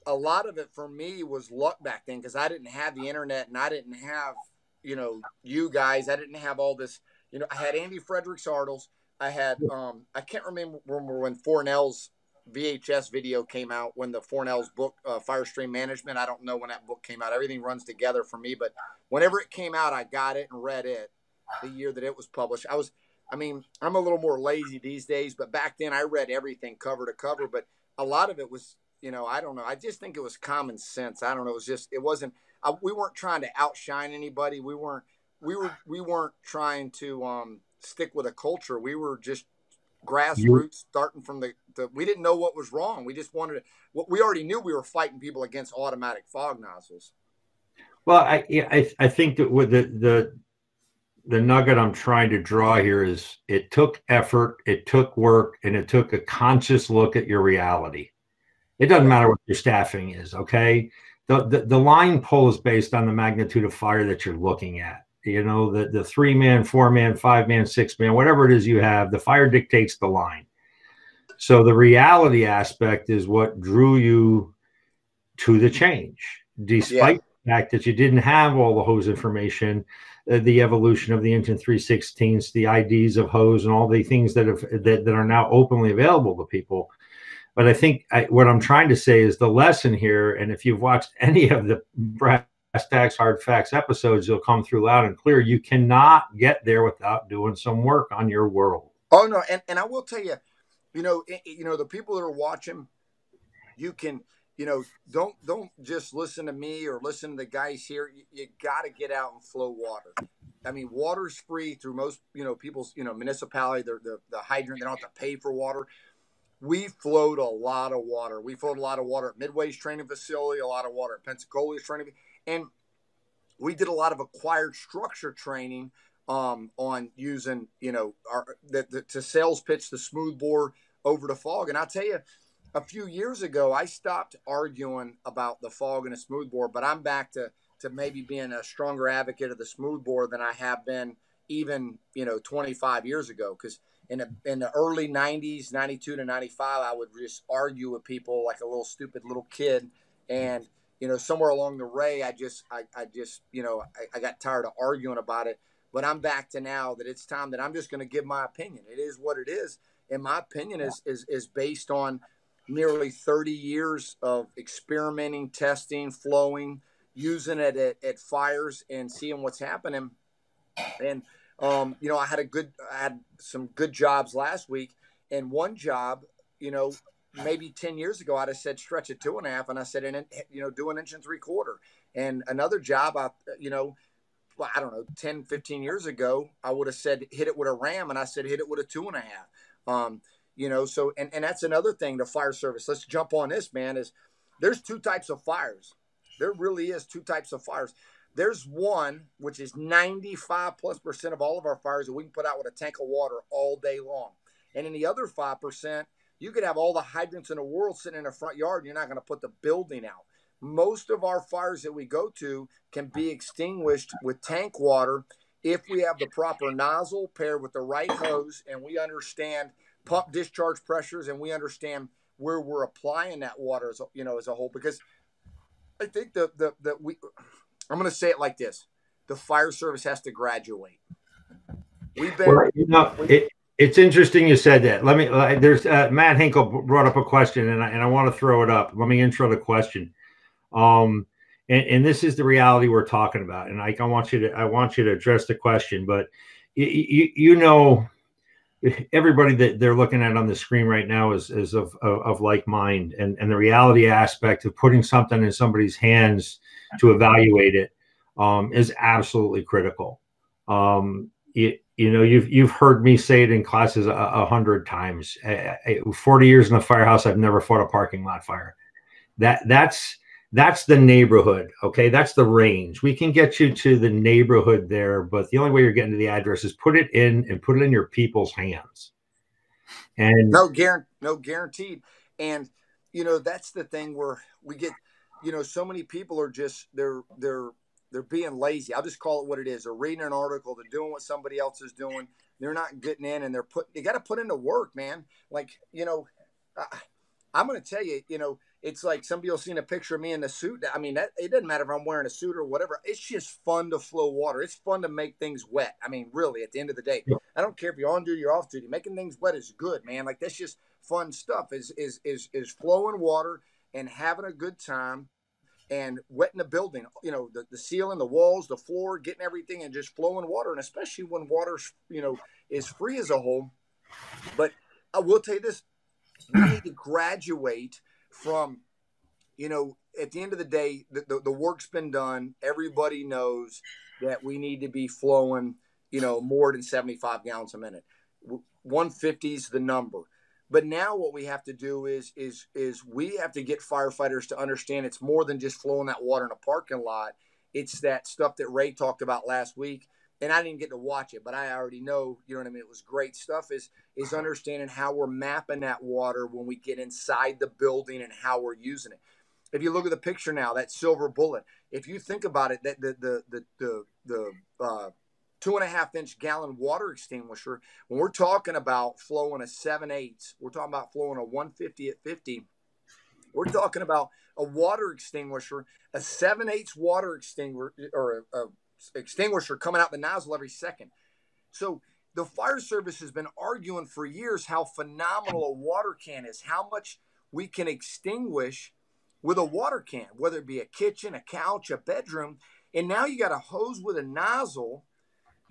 a lot of it for me was luck back then because I didn't have the internet and I didn't have, you guys. I didn't have all this. I had Andy Fredericks articles. I had I can't remember when Fornell's VHS video came out, when the Fornell's book, Fire Stream Management. I don't know when that book came out. Everything runs together for me. But whenever it came out, I got it and read it the year that it was published. I'm a little more lazy these days, but back then I read everything cover to cover. But a lot of it was, I don't know. I just think it was common sense. I don't know. It wasn't, we weren't trying to outshine anybody. We weren't trying to stick with a culture. We were just grassroots, starting from the we didn't know what was wrong. We just wanted to, we already knew we were fighting people against automatic fog nozzles. Well, I think that with the nugget I'm trying to draw here is it took effort, it took work, and it took a conscious look at your reality. It doesn't matter what your staffing is, okay? The line pull is based on the magnitude of fire that you're looking at. You know, the 3-man, 4-man, 5-man, 6-man, whatever it is you have, the fire dictates the line. So the reality aspect is what drew you to the change, despite the fact that you didn't have all the hose information, the evolution of the engine 316s, the IDs of hose, and all the things that are now openly available to people. But I think what I'm trying to say is the lesson here, and if you've watched any of the Brass Tacks Hard Facts episodes, you'll come through loud and clear. You cannot get there without doing some work on your world. Oh no, and I will tell you, the people that are watching, you can, don't just listen to me or listen to the guys here. You got to get out and flow water. I mean, water's free through most, people's, municipality. The hydrant, they don't have to pay for water. We flowed a lot of water. We flowed a lot of water at Midway's training facility, a lot of water at Pensacolia's training, and we did a lot of acquired structure training on using, to sales pitch the smoothbore over the fog. And I'll tell you, a few years ago, I stopped arguing about the fog and the smoothbore, but I'm back to maybe being a stronger advocate of the smoothbore than I have been even, 25 years ago. Because in the early 90s, 92 to 95, I would just argue with people like a little stupid little kid. And, somewhere along the way, I got tired of arguing about it. But I'm back to now that it's time that I'm just going to give my opinion. It is what it is. And my opinion is based on nearly 30 years of experimenting, testing, flowing, using it at fires and seeing what's happening. And, I had some good jobs last week, and one job, maybe 10 years ago, I'd have said, stretch it 2.5. And I said, do 1 3/4 inch. And another job, I don't know, 10, 15 years ago, I would have said, hit it with a ram. And I said, hit it with a 2.5. So, and that's another thing, the fire service, let's jump on this, man, is there's 2 types of fires. There really is 2 types of fires. There's one, which is 95+% of all of our fires that we can put out with a tank of water all day long. And in the other 5%, you could have all the hydrants in the world sitting in the front yard, and you're not going to put the building out. Most of our fires that we go to can be extinguished with tank water if we have the proper nozzle paired with the right hose, and we understand pump discharge pressures, and we understand where we're applying that water as a whole. Because I think I'm going to say it like this: the fire service has to graduate. It's interesting you said that. There's Matt Hinkle brought up a question, and I want to throw it up. Let me intro the question. And this is the reality we're talking about. And I want you to address the question, but everybody that they're looking at on the screen right now is of like mind, and the reality aspect of putting something in somebody's hands to evaluate it is absolutely critical. You've heard me say it in classes 100 times. 40 years in the firehouse, I've never fought a parking lot fire. That's the neighborhood. Okay. That's the range. We can get you to the neighborhood there, but the only way you're getting to the address is put it in your people's hands. And no guaranteed. And, that's the thing where we get, so many people are just, they're being lazy. I'll just call it what it is. They're reading an article. They're doing what somebody else is doing. They're not getting in, and they got to put into work, man. Like, I'm going to tell you, it's like somebody will see a picture of me in a suit. I mean, it doesn't matter if I'm wearing a suit or whatever. It's just fun to flow water. It's fun to make things wet. I mean, really, at the end of the day, I don't care if you're on duty or off duty. Making things wet is good, man. Like, that's just fun stuff. Is flowing water and having a good time and wetting the building. The ceiling, the walls, the floor, getting everything, and just flowing water. And especially when water, is free as a whole. But I will tell you this: we need to graduate from, at the end of the day, the work's been done. Everybody knows that we need to be flowing, more than 75 gallons a minute. 150 is the number. But now what we have to do is we have to get firefighters to understand it's more than just flowing that water in a parking lot. It's that stuff that Ray talked about last week. And I didn't get to watch it, but I already know, you know what I mean? It was great stuff is understanding how we're mapping that water when we get inside the building and how we're using it. If you look at the picture now, that silver bullet, if you think about it, that the 2.5-inch gallon water extinguisher, when we're talking about flowing a 7/8, we're talking about flowing a 150 at 50. We're talking about a water extinguisher, a 7/8 water extinguisher, or a extinguisher coming out the nozzle every second. So the fire service has been arguing for years how phenomenal a water can is, how much we can extinguish with a water can, whether it be a kitchen, a couch, a bedroom. And now you got a hose with a nozzle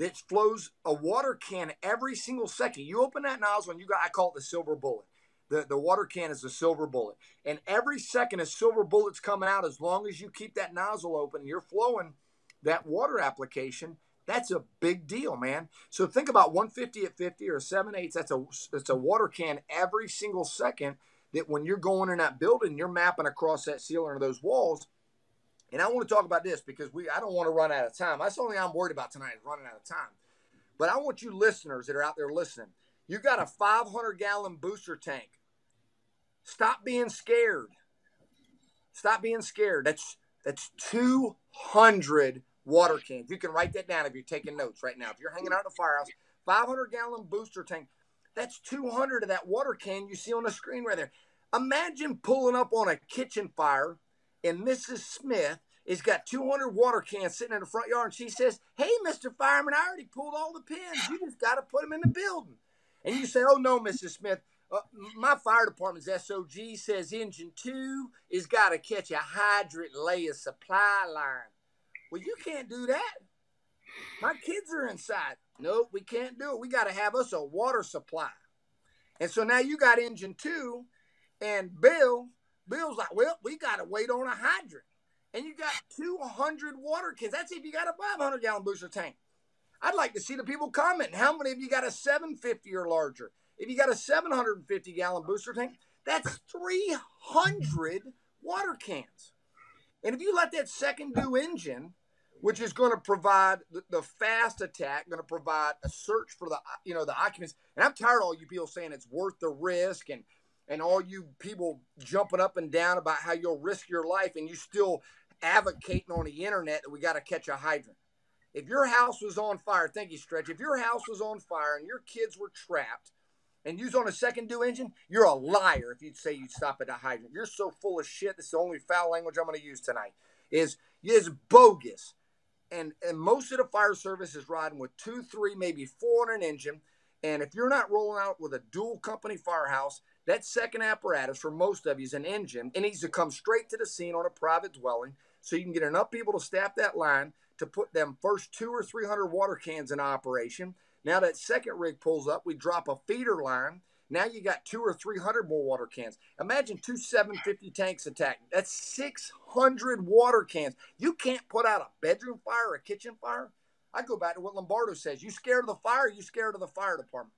that flows a water can every single second. You open that nozzle and I call it the silver bullet. The water can is the silver bullet. And every second a silver bullet's coming out, as long as you keep that nozzle open and you're flowing that water application, that's a big deal, man. So think about 150 at 50 or 7/8. That's a water can every single second, that when you're going in that building, you're mapping across that ceiling or those walls. And I want to talk about this because I don't want to run out of time. That's the only thing I'm worried about tonight, is running out of time. But I want you listeners that are out there listening, you got a 500-gallon booster tank. Stop being scared. Stop being scared. That's 200 water cans. You can write that down if you're taking notes right now. If you're hanging out in a firehouse, 500-gallon booster tank, that's 200 of that water can you see on the screen right there. Imagine pulling up on a kitchen fire and Mrs. Smith has got 200 water cans sitting in the front yard, and she says, "Hey, Mr. Fireman, I already pulled all the pins. You just got to put them in the building." And you say, "Oh, no, Mrs. Smith. My fire department's SOG says engine 2 has got to catch a hydrant and lay a supply line." Well, you can't do that. My kids are inside. Nope, we can't do it. We got to have us a water supply. And so now you got engine 2, and Bill's like, "Well, we got to wait on a hydrant." And you got 200 water cans. That's if you got a 500-gallon booster tank. I'd like to see the people comment. How many of you got a 750 or larger? If you got a 750-gallon booster tank, that's 300 water cans. And if you let that second due engine, which is going to provide the fast attack, going to provide a search for the occupants. And I'm tired of all you people saying it's worth the risk, and all you people jumping up and down about how you'll risk your life, and you still advocating on the internet that we got to catch a hydrant. If your house was on fire, thank you, Stretch. If your house was on fire and your kids were trapped and you was on a second due engine, you're a liar if you'd say you'd stop at a hydrant. You're so full of shit. This is the only foul language I'm going to use tonight. Is bogus. And most of the fire service is riding with 2, 3, maybe 4 on an engine. And if you're not rolling out with a dual company firehouse, that second apparatus for most of you is an engine. It needs to come straight to the scene on a private dwelling so you can get enough people to staff that line to put them first 200 or 300 water cans in operation. Now that second rig pulls up, we drop a feeder line. Now you got 200 or 300 more water cans. Imagine 2 750 tanks attacking. That's 600 water cans. You can't put out a bedroom fire or a kitchen fire. I go back to what Lombardo says. You scared of the fire, you scared of the fire department.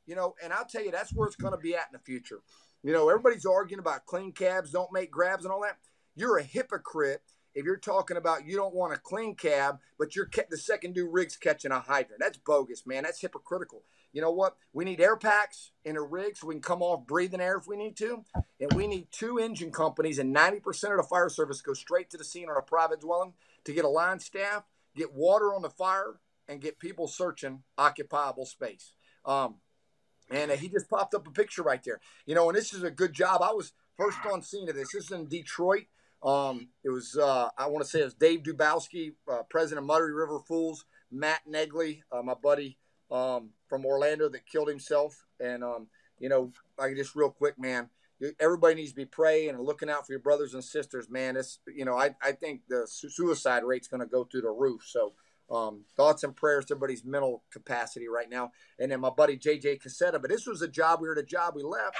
And I'll tell you, that's where it's going to be at in the future. Everybody's arguing about clean cabs, don't make grabs and all that. You're a hypocrite if you're talking about you don't want a clean cab, but the second due rig's catching a hydrant. That's bogus, man. That's hypocritical. You know what? We need air packs in a rig so we can come off breathing air if we need to. And we need 2 engine companies, and 90% of the fire service go straight to the scene on a private dwelling to get a line staff, get water on the fire, and get people searching occupiable space. And he just popped up a picture right there. And this is a good job. I was first on scene of this. This is in Detroit. It was, I want to say it was Dave Dubowski, president of Muddy River Fools, Matt Negley, my buddy from Orlando that killed himself. And, I just real quick, man, everybody needs to be praying and looking out for your brothers and sisters, man. It's, I think the suicide rate's going to go through the roof. So thoughts and prayers to everybody's mental capacity right now. And then my buddy JJ Cassetta, but this was a job. We were at a job we left.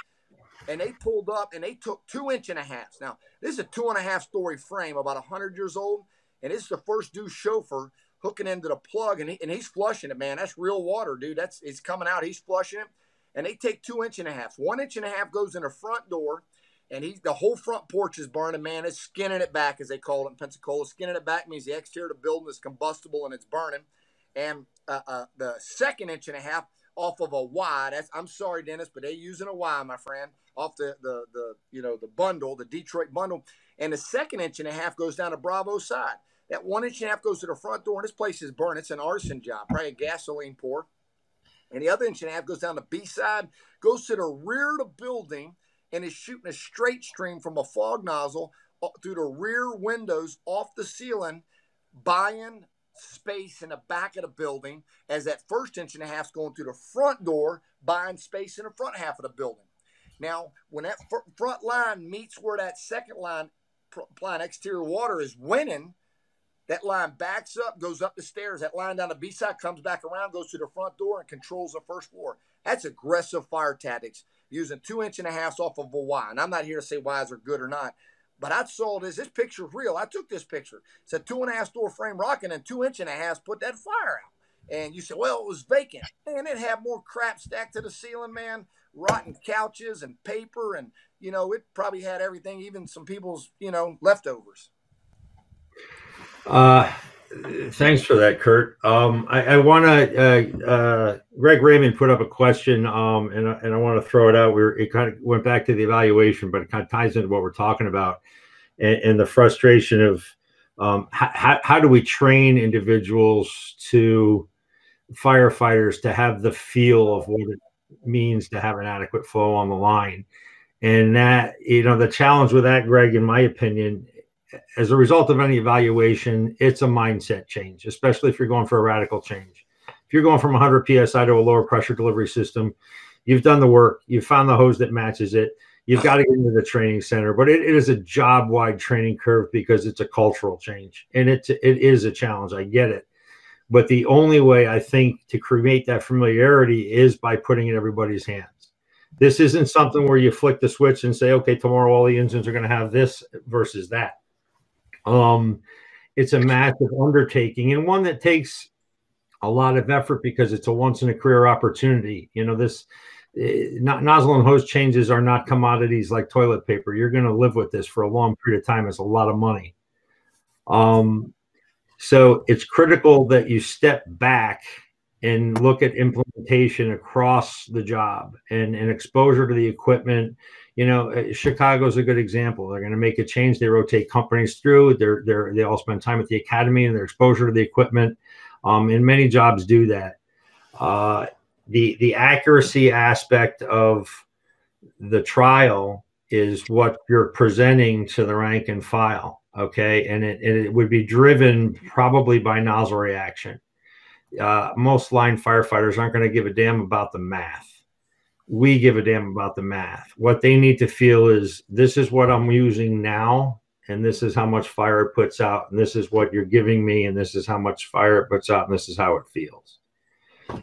And they pulled up and they took 2.5 inches. Now, this is a 2.5-story frame, about 100 years old. And this is the first due chauffeur hooking into the plug. And he's flushing it, man. That's real water, dude. It's coming out. He's flushing it. and they take 2 1/2 inches. 1 1/2 inches goes in the front door, and the whole front porch is burning. Man, it's skinning it back, as they call it in Pensacola. Skinning it back means the exterior of the building is combustible and it's burning. And the second 1 1/2 inches off of a Y. I'm sorry, Dennis, but they're using a Y, my friend, off the bundle, the Detroit bundle. And the second 1 1/2 inches goes down to Bravo's side. That 1 1/2 inches goes to the front door, and this place is burning. It's an arson job, probably a gasoline pour. And the other 1 1/2 inches goes down the B side, goes to the rear of the building, and is shooting a straight stream from a fog nozzle through the rear windows off the ceiling, buying space in the back of the building, as that first 1 1/2 inches is going through the front door, buying space in the front half of the building. Now, when that front line meets where that second line applying exterior water is winning, that line backs up, goes up the stairs. That line down the B side comes back around, goes to the front door, and controls the first floor. That's aggressive fire tactics, using 2 1/2 inches off of a Y. And I'm not here to say Ys are good or not, but I saw this. This picture's real. I took this picture. It's a 2 1/2 door frame rocking, and 2 1/2 put that fire out. And you said, well, it was vacant. Man, it had more crap stacked to the ceiling, man. Rotten couches and paper, and, it probably had everything, even some people's, leftovers. Thanks for that, Curt. I want to, Greg Raymond put up a question, and I want to throw it out. It kind of went back to the evaluation, but it kind of ties into what we're talking about, and the frustration of how do we train individuals firefighters to have the feel of what it means to have an adequate flow on the line. And that, the challenge with that, Greg, in my opinion, as a result of any evaluation, it's a mindset change, especially if you're going for a radical change. If you're going from 100 PSI to a lower pressure delivery system, you've done the work, you've found the hose that matches it, you've got to get into the training center. But it is a job-wide training curve because it's a cultural change. And it is a challenge. I get it. But the only way, I think, to create that familiarity is by putting it in everybody's hands. This isn't something where you flick the switch and say, okay, tomorrow all the engines are going to have this versus that. It's a massive undertaking, and one that takes a lot of effort because it's a once in a career opportunity. Nozzle and hose changes are not commodities like toilet paper. You're going to live with this for a long period of time. It's a lot of money. So it's critical that you step back and look at implementation across the job and exposure to the equipment. Chicago's a good example. They're going to make a change. They rotate companies through. They all spend time at the academy, and their exposure to the equipment. And many jobs do that. The accuracy aspect of the trial is what you're presenting to the rank and file. Okay, and it would be driven probably by nozzle reaction. Most line firefighters aren't going to give a damn about the math. We give a damn about the math. What they need to feel is, this is what I'm using now, and this is how much fire it puts out, and this is what you're giving me, and this is how much fire it puts out, and this is how it feels.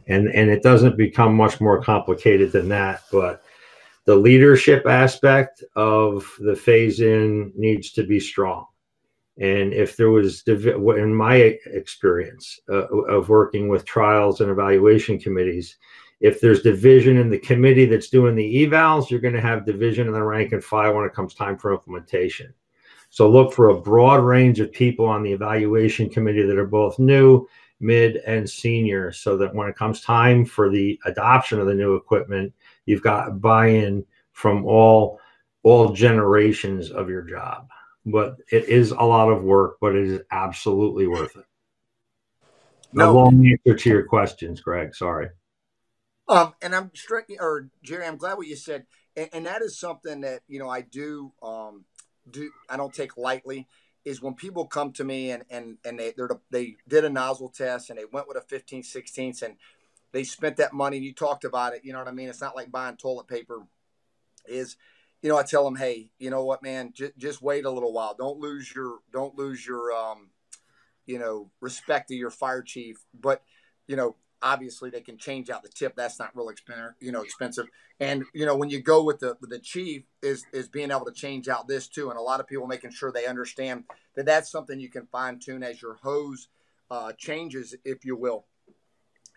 And it doesn't become much more complicated than that, but the leadership aspect of the phase-in needs to be strong. And if there was, in my experience of working with trials and evaluation committees, if there's division in the committee that's doing the evals, you're going to have division in the rank and file when it comes time for implementation. So look for a broad range of people on the evaluation committee that are both new, mid, and senior, so that when it comes time for the adoption of the new equipment, you've got buy-in from all generations of your job. But it is a lot of work, but it is absolutely worth it. No long answer to your questions, Greg. Sorry. And I'm straight, or Jerry, I'm glad what you said, and that is something that I do I don't take lightly. Is when people come to me and they did a nozzle test and they went with a 15/16 and they spent that money. And you talked about it. You know what I mean? It's not like buying toilet paper. I tell them, hey, you know what, man, just wait a little while. Don't lose your respect to your fire chief. But, obviously they can change out the tip. That's not real expensive. And, when you go with the chief is being able to change out this too. And a lot of people making sure they understand that that's something you can fine tune as your hose changes, if you will.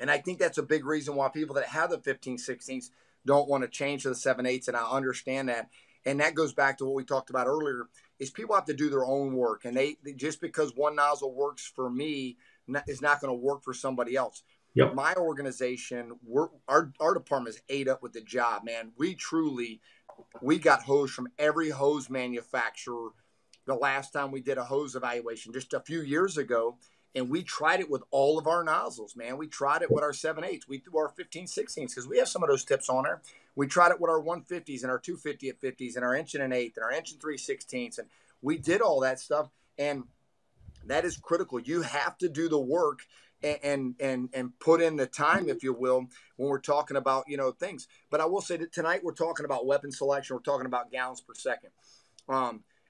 And I think that's a big reason why people that have the 15/16 don't want to change to the 7/8, and I understand that. And that goes back to what we talked about earlier, is people have to do their own work. And they just because one nozzle works for me is not going to work for somebody else. Yep. My organization, our department is ate up with the job, man. We got hose from every hose manufacturer the last time we did a hose evaluation just a few years ago. And we tried it with all of our nozzles, man. We tried it with our 7/8. We threw our 15/16s because we have some of those tips on there. We tried it with our 150s and our 250 at 50s and our 1 1/8 and our 1 3/16. And we did all that stuff. And that is critical. You have to do the work and put in the time, if you will, when we're talking about, things. But I will say that tonight we're talking about weapon selection. We're talking about gallons per second.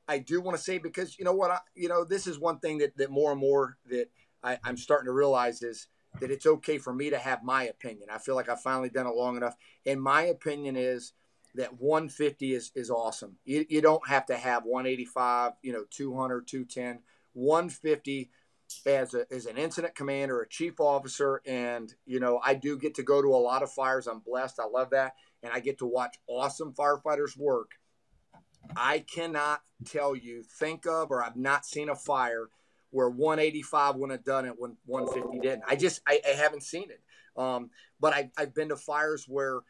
I do want to say, because this is one thing that more and more that I'm starting to realize is that it's okay for me to have my opinion. I feel like I've finally done it long enough. And my opinion is that 150 is awesome. You don't have to have 185, 200, 210, 150 as an incident commander, a chief officer. And, I do get to go to a lot of fires. I'm blessed. I love that. And I get to watch awesome firefighters work. I cannot think of, or I've not seen a fire where 185 wouldn't have done it when 150 didn't. I haven't seen it. But I've been to fires where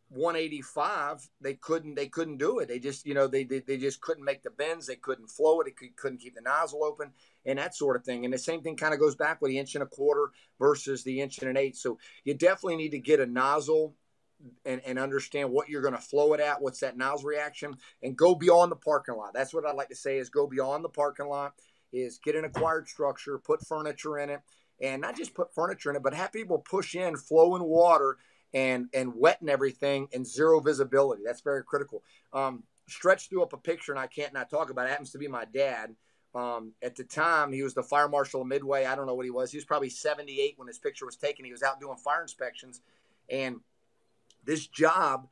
185, they couldn't do it. They just, they just couldn't make the bends. They couldn't flow it. They couldn't keep the nozzle open and that sort of thing. And the same thing kind of goes back with the 1 1/4 versus the 1 1/8. So you definitely need to get a nozzle and understand what you're going to flow it at, what's that nozzle reaction, and go beyond the parking lot. That's what I'd like to say, is go beyond the parking lot, is get an acquired structure, put furniture in it, and not just put furniture in it, but have people push in flowing water and wetting everything and zero visibility. That's very critical. Stretch threw up a picture, and I can't not talk about it. It happens to be my dad. At the time, he was the fire marshal of Midway. I don't know what he was. He was probably 78 when his picture was taken. He was out doing fire inspections, and this job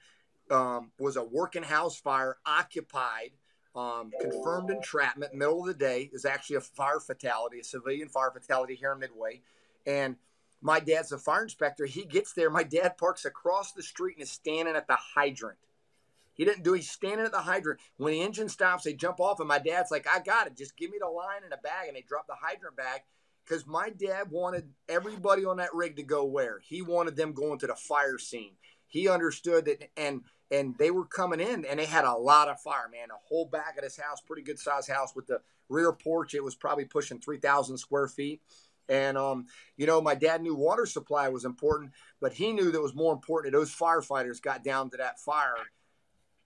was a working house fire, occupied, confirmed entrapment, middle of the day. It was actually a fire fatality, a civilian fire fatality here in Midway. And my dad's a fire inspector. He gets there. My dad parks across the street and is standing at the hydrant. He's standing at the hydrant. When the engine stops, they jump off, and my dad's like, I got it. Just give me the line and a bag. And they drop the hydrant bag, because my dad wanted everybody on that rig to go where? He wanted them going to the fire scene. He understood that, and they were coming in, and they had a lot of fire, man. A whole back of this house, pretty good size house with the rear porch. It was probably pushing 3,000 square feet. And, my dad knew water supply was important, but he knew that it was more important that those firefighters got down to that fire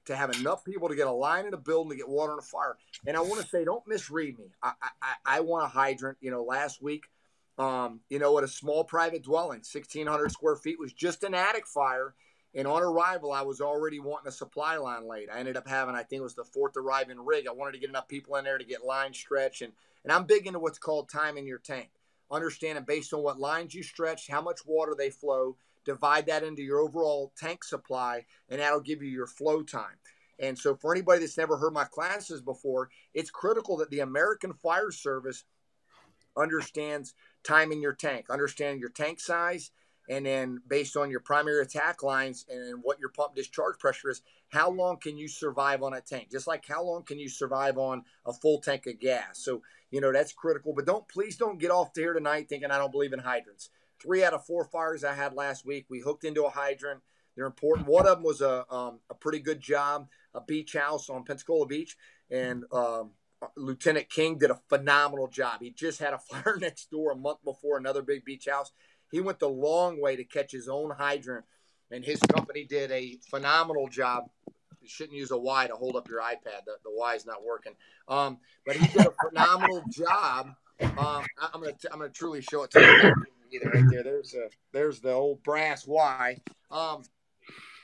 to have enough people to get a line in a building to get water on a fire. And I want to say, don't misread me. I want a hydrant. Last week, at a small private dwelling, 1,600 square feet, was just an attic fire. And on arrival, I was already wanting a supply line laid. I ended up having, I think it was the 4th arriving rig. I wanted to get enough people in there to get line stretch. And I'm big into what's called time in your tank. Understanding based on what lines you stretch, how much water they flow, divide that into your overall tank supply, and that'll give you your flow time. And so for anybody that's never heard my classes before, it's critical that the American Fire Service understands time in your tank, understanding your tank size, and then based on your primary attack lines and what your pump discharge pressure is, how long can you survive on a tank? Just like how long can you survive on a full tank of gas? So, that's critical. But please don't get off here tonight thinking I don't believe in hydrants. 3 out of 4 fires I had last week, we hooked into a hydrant. They're important. One of them was a pretty good job, a beach house on Pensacola Beach. And Lieutenant King did a phenomenal job. He just had a fire next door a month before, another big beach house. He went the long way to catch his own hydrant, and his company did a phenomenal job. You shouldn't use a Y to hold up your iPad. The Y is not working. But he did a phenomenal job. I'm gonna truly show it to you. Right there. There's the old brass Y. At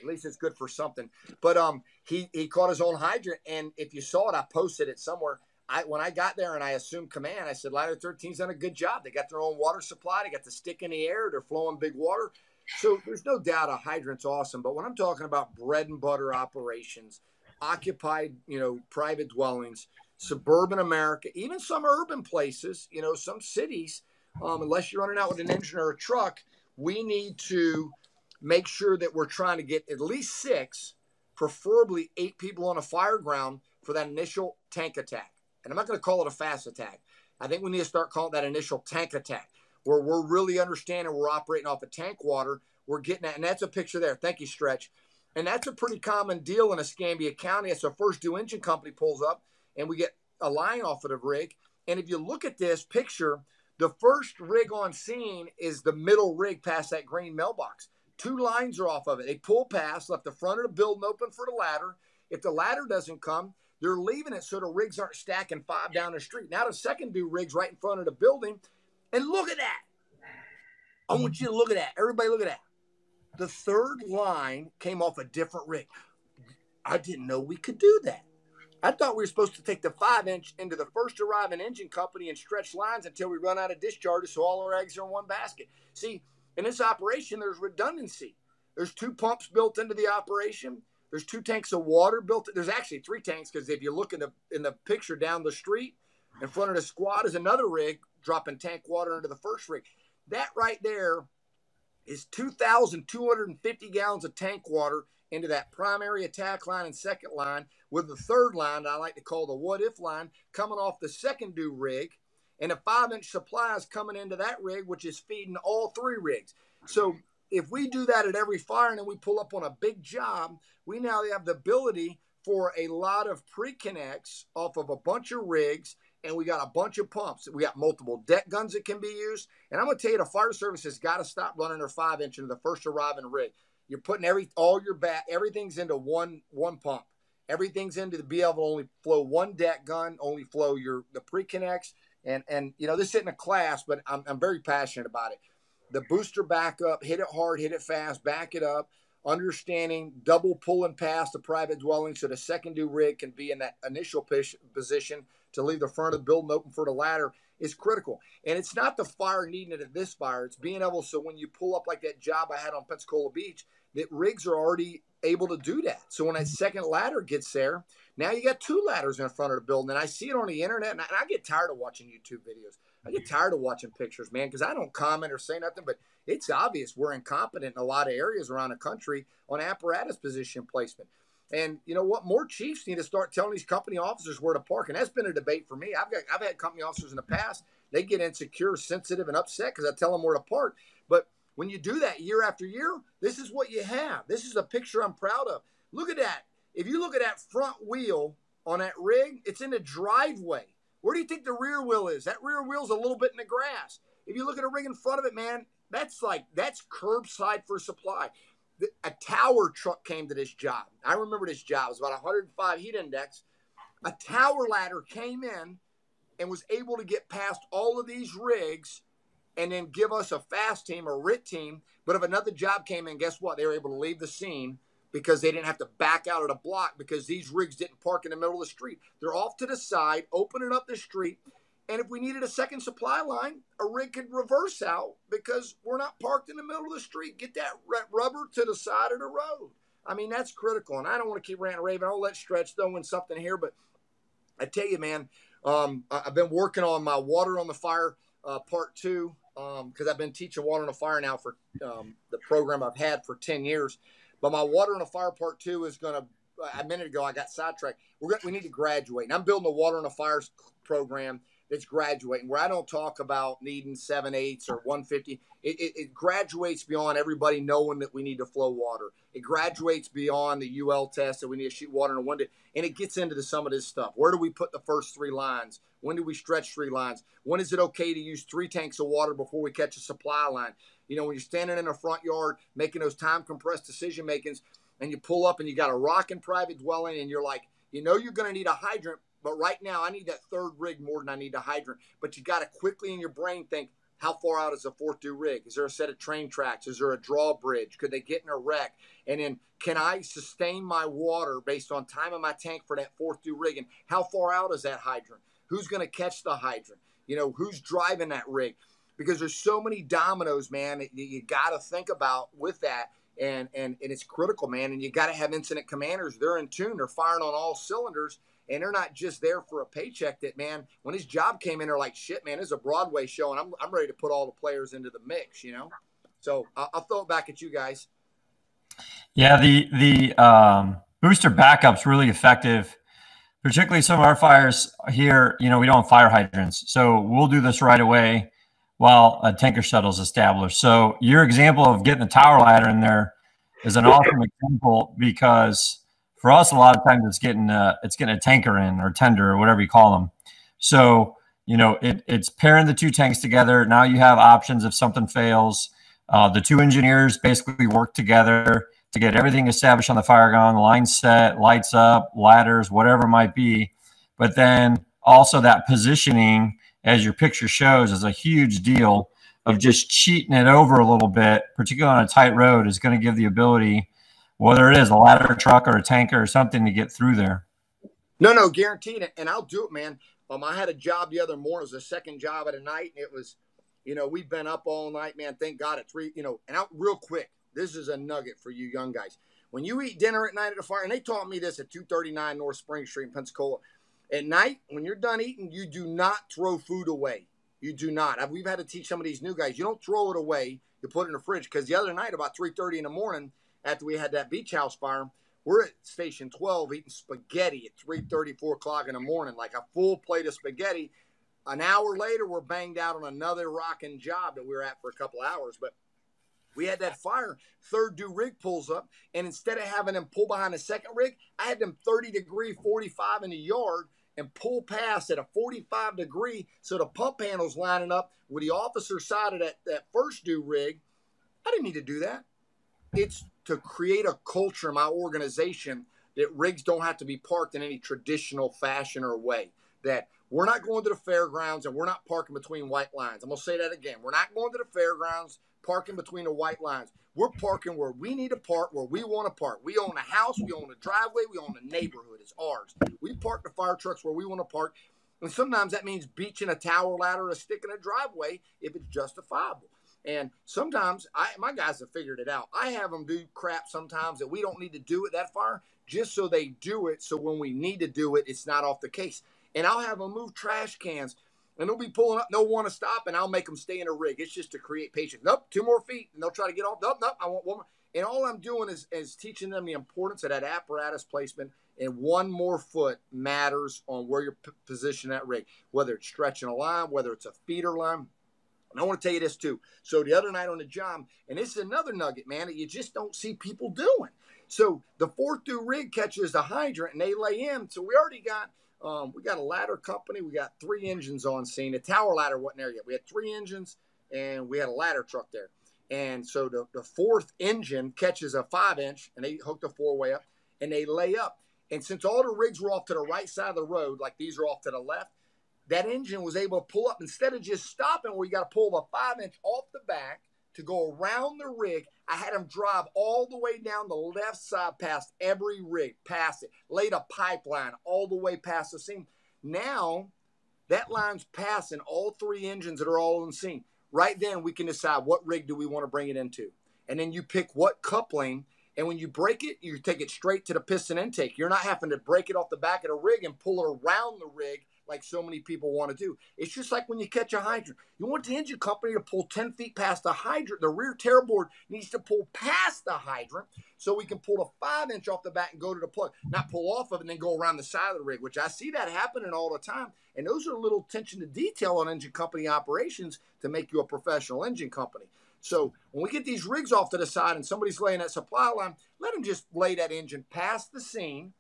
least it's good for something. But he caught his own hydrant, and if you saw it, I posted it somewhere. When I got there and I assumed command, I said, Ladder 13's done a good job. They got their own water supply. They got the stick in the air. They're flowing big water. So there's no doubt a hydrant's awesome. But when I'm talking about bread and butter operations, occupied, private dwellings, suburban America, even some urban places, some cities, unless you're running out with an engine or a truck, we need to make sure that we're trying to get at least 6, preferably 8 people on a fire ground for that initial tank attack. And I'm not going to call it a fast attack. I think we need to start calling that initial tank attack, where we're really understanding we're operating off of tank water. We're getting that. And that's a picture there. Thank you, Stretch. And that's a pretty common deal in Escambia County. It's the first due engine company pulls up, and we get a line off of the rig. And if you look at this picture, the first rig on scene is the middle rig past that green mailbox. 2 lines are off of it. They pull past, left the front of the building open for the ladder. If the ladder doesn't come, they're leaving it so the rigs aren't stacking 5 down the street. Now the second due rig's right in front of the building. And look at that. I want you to look at that. Everybody look at that. The third line came off a different rig. I didn't know we could do that. I thought we were supposed to take the 5-inch into the first arriving engine company and stretch lines until we run out of discharges so all our eggs are in one basket. See, in this operation, there's redundancy. There's 2 pumps built into the operation. There's 2 tanks of water built. There's actually 3 tanks, because if you look in the picture down the street, in front of the squad is another rig dropping tank water into the first rig. That right there is 2,250 gallons of tank water into that primary attack line and second line, with the third line that I like to call the what-if line coming off the second due rig, and a 5-inch supply is coming into that rig, which is feeding all 3 rigs. So if we do that at every fire and then we pull up on a big job, we now have the ability for a lot of pre-connects off of a bunch of rigs, and we got a bunch of pumps. We got multiple deck guns that can be used. And I'm going to tell you, the fire service has got to stop running their 5-inch into the first arriving rig. You're putting everything's into one pump. Everything's into the be able to only flow 1 deck gun, only flow the pre-connects. And you know, this isn't a class, but I'm very passionate about it. The booster backup, hit it hard, hit it fast, back it up, understanding double pulling past the private dwelling so the second due rig can be in that initial position to leave the front of the building open for the ladder is critical. And it's not the fire needing it at this fire. It's being able, so when you pull up like that job I had on Pensacola Beach, that rigs are already able to do that. So when that second ladder gets there, now you got 2 ladders in front of the building. And I see it on the internet, and I get tired of watching YouTube videos. I get tired of watching pictures, man, because I don't comment or say nothing, but it's obvious we're incompetent in a lot of areas around the country on apparatus position placement. And you know what? More chiefs need to start telling these company officers where to park. And that's been a debate for me. I've had company officers in the past. They get insecure, sensitive, and upset because I tell them where to park. But when you do that year after year, this is what you have. This is a picture I'm proud of. Look at that. If you look at that front wheel on that rig, it's in the driveway. Where do you think the rear wheel is? That rear wheel's a little bit in the grass. If you look at a rig in front of it, man, that's curbside for supply. A tower truck came to this job. I remember this job. It was about 105 heat index. A tower ladder came in and was able to get past all of these rigs and then give us a fast team or RIT team. But if another job came in, guess what? They were able to leave the scene because they didn't have to back out of the block because these rigs didn't park in the middle of the street. They're off to the side, opening up the street. And if we needed a second supply line, a rig could reverse out because we're not parked in the middle of the street. Get that rubber to the side of the road. I mean, that's critical. And I don't want to keep ranting and raving. I'll let Stretch throw in something here. But I tell you, man, I've been working on my Water on the Fire part 2 because I've been teaching Water on the Fire now for the program I've had for 10 years. But my Water on the Fire part 2 is going to, a minute ago, I got sidetracked. We need to graduate. And I'm building a Water on the Fire program that's graduating, where I don't talk about needing 7/8 or 150. It graduates beyond everybody knowing that we need to flow water. It graduates beyond the UL test that we need to shoot water in a window. And it gets into some of this stuff. Where do we put the first 3 lines? When do we stretch 3 lines? When is it okay to use 3 tanks of water before we catch a supply line? You know, when you're standing in the front yard making those time compressed decision makings and you pull up and you got a rocking private dwelling and you're like, you know, you're going to need a hydrant. But right now, I need that 3rd rig more than I need a hydrant. But you got to quickly in your brain think, how far out is the 4th due rig? Is there a set of train tracks? Is there a drawbridge? Could they get in a wreck? And then can I sustain my water based on time in my tank for that 4th due rig? And how far out is that hydrant? Who's going to catch the hydrant? You know, who's driving that rig? Because there's so many dominoes, man, that you got to think about with that. And it's critical, man. And you got to have incident commanders. They're in tune. They're firing on all cylinders. And they're not just there for a paycheck. That, man, when his job came in, they're like, shit, man, this is a Broadway show, and I'm ready to put all the players into the mix, you know? So I'll throw it back at you guys. Yeah, the booster backup's really effective. Particularly some of our fires here, we don't have fire hydrants. So we'll do this right away while a tanker shuttle is established. So your example of getting the tower ladder in there is an awesome example, because for us, a lot of times it's getting a tanker in, or tender, or whatever you call them. So, it's pairing the two tanks together. Now you have options if something fails. The two engineers basically work together to get everything established on the fire gone, line set, lights up, ladders, whatever it might be. But then also that positioning, as your picture shows, is a huge deal of just cheating it over a little bit, particularly on a tight road, is going to give the ability, whether it is a ladder truck or a tanker or something, to get through there. No, guaranteed. And I'll do it, man. I had a job the other morning. It was the second job of the night. And it was, we've been up all night, man. Thank God at 3, and out real quick. This is a nugget for you young guys. When you eat dinner at night at a fire, and they taught me this at 239 North Spring Street in Pensacola. At night, when you're done eating, you do not throw food away. You do not. We've had to teach some of these new guys. You don't throw it away. You put it in the fridge. Because the other night, about 3:30 in the morning, after we had that beach house fire, we're at Station 12 eating spaghetti at 3:30, 4 o'clock in the morning, like a full plate of spaghetti. An hour later, we're banged out on another rocking job that we were at for a couple hours. But we had that fire. Third due rig pulls up, and instead of having them pull behind the second rig, I had them 30-degree 45 in the yard and pull past at a 45 degree, so the pump panel's lining up with the officer side of that first due rig. I didn't need to do that. It's to create a culture in my organization that rigs don't have to be parked in any traditional fashion or way. That we're not going to the fairgrounds and we're not parking between white lines. I'm going to say that again. We're not going to the fairgrounds, parking between the white lines. We're parking where we need to park, where we want to park. We own a house, we own a driveway, we own a neighborhood. It's ours. We park the fire trucks where we want to park. And sometimes that means beaching a tower ladder or a stick in a driveway if it's justifiable. And sometimes my guys have figured it out. I have them do crap sometimes that we don't need to do at that fire, just so they do it. So when we need to do it, it's not off the case. And I'll have them move trash cans, and they'll be pulling up. They'll want to stop, and I'll make them stay in a rig. It's just to create patience. Nope, 2 more feet, and they'll try to get off. Nope, I want 1 more. And all I'm doing is teaching them the importance of that apparatus placement, and 1 more foot matters on where you're positioning that rig, whether it's stretching a line, whether it's a feeder line. And I want to tell you this too. So the other night on the job, and this is another nugget, man, that you just don't see people doing. So the 4th due rig catches the hydrant, and they lay in. So we already got we got a ladder company. We got 3 engines on scene. The tower ladder wasn't there yet. We had 3 engines, and we had a ladder truck there. And so the 4th engine catches a 5-inch, and they hook the 4-way up, and they lay up. And since all the rigs were off to the right side of the road, like these are off to the left, that engine was able to pull up. Instead of just stopping where you got to pull the 5-inch off the back to go around the rig, I had them drive all the way down the left side past every rig, past it, laid a pipeline all the way past the scene. Now, that line's passing all 3 engines that are all in the scene. Right then, we can decide what rig do we want to bring it into. And then you pick what coupling, and when you break it, you take it straight to the piston intake. You're not having to break it off the back of the rig and pull it around the rig like so many people want to do. It's just like when you catch a hydrant. You want the engine company to pull 10 feet past the hydrant. The rear tearboard needs to pull past the hydrant so we can pull the 5-inch off the back and go to the plug, not pull off of it and then go around the side of the rig, which I see that happening all the time. And those are a little attention to detail on engine company operations to make you a professional engine company. So when we get these rigs off to the side and somebody's laying that supply line, let them just lay that engine past the scene.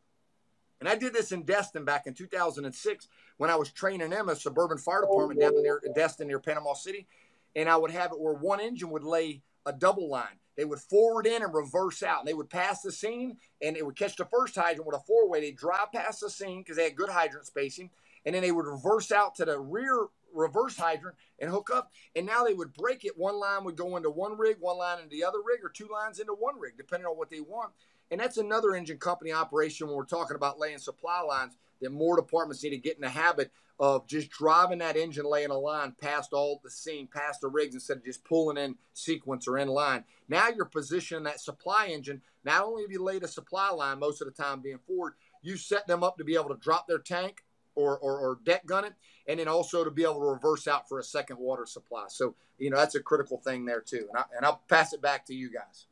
And I did this in Destin back in 2006 when I was training them as suburban fire department down near Destin near Panama City. And I would have it where one engine would lay a double line. They would forward in and reverse out. And they would pass the scene, and it would catch the first hydrant with a 4-way. They'd drive past the scene because they had good hydrant spacing. And then they would reverse out to the rear reverse hydrant and hook up. And now they would break it. One line would go into one rig, one line into the other rig, or 2 lines into one rig, depending on what they want. And that's another engine company operation when we're talking about laying supply lines that more departments need to get in the habit of just driving that engine, laying a line past all the scene, past the rigs, instead of just pulling in sequence or in line. Now you're positioning that supply engine. Not only have you laid a supply line most of the time being forward, you set them up to be able to drop their tank or deck gun it, and then also to be able to reverse out for a second water supply. So, that's a critical thing there too. And I'll pass it back to you guys.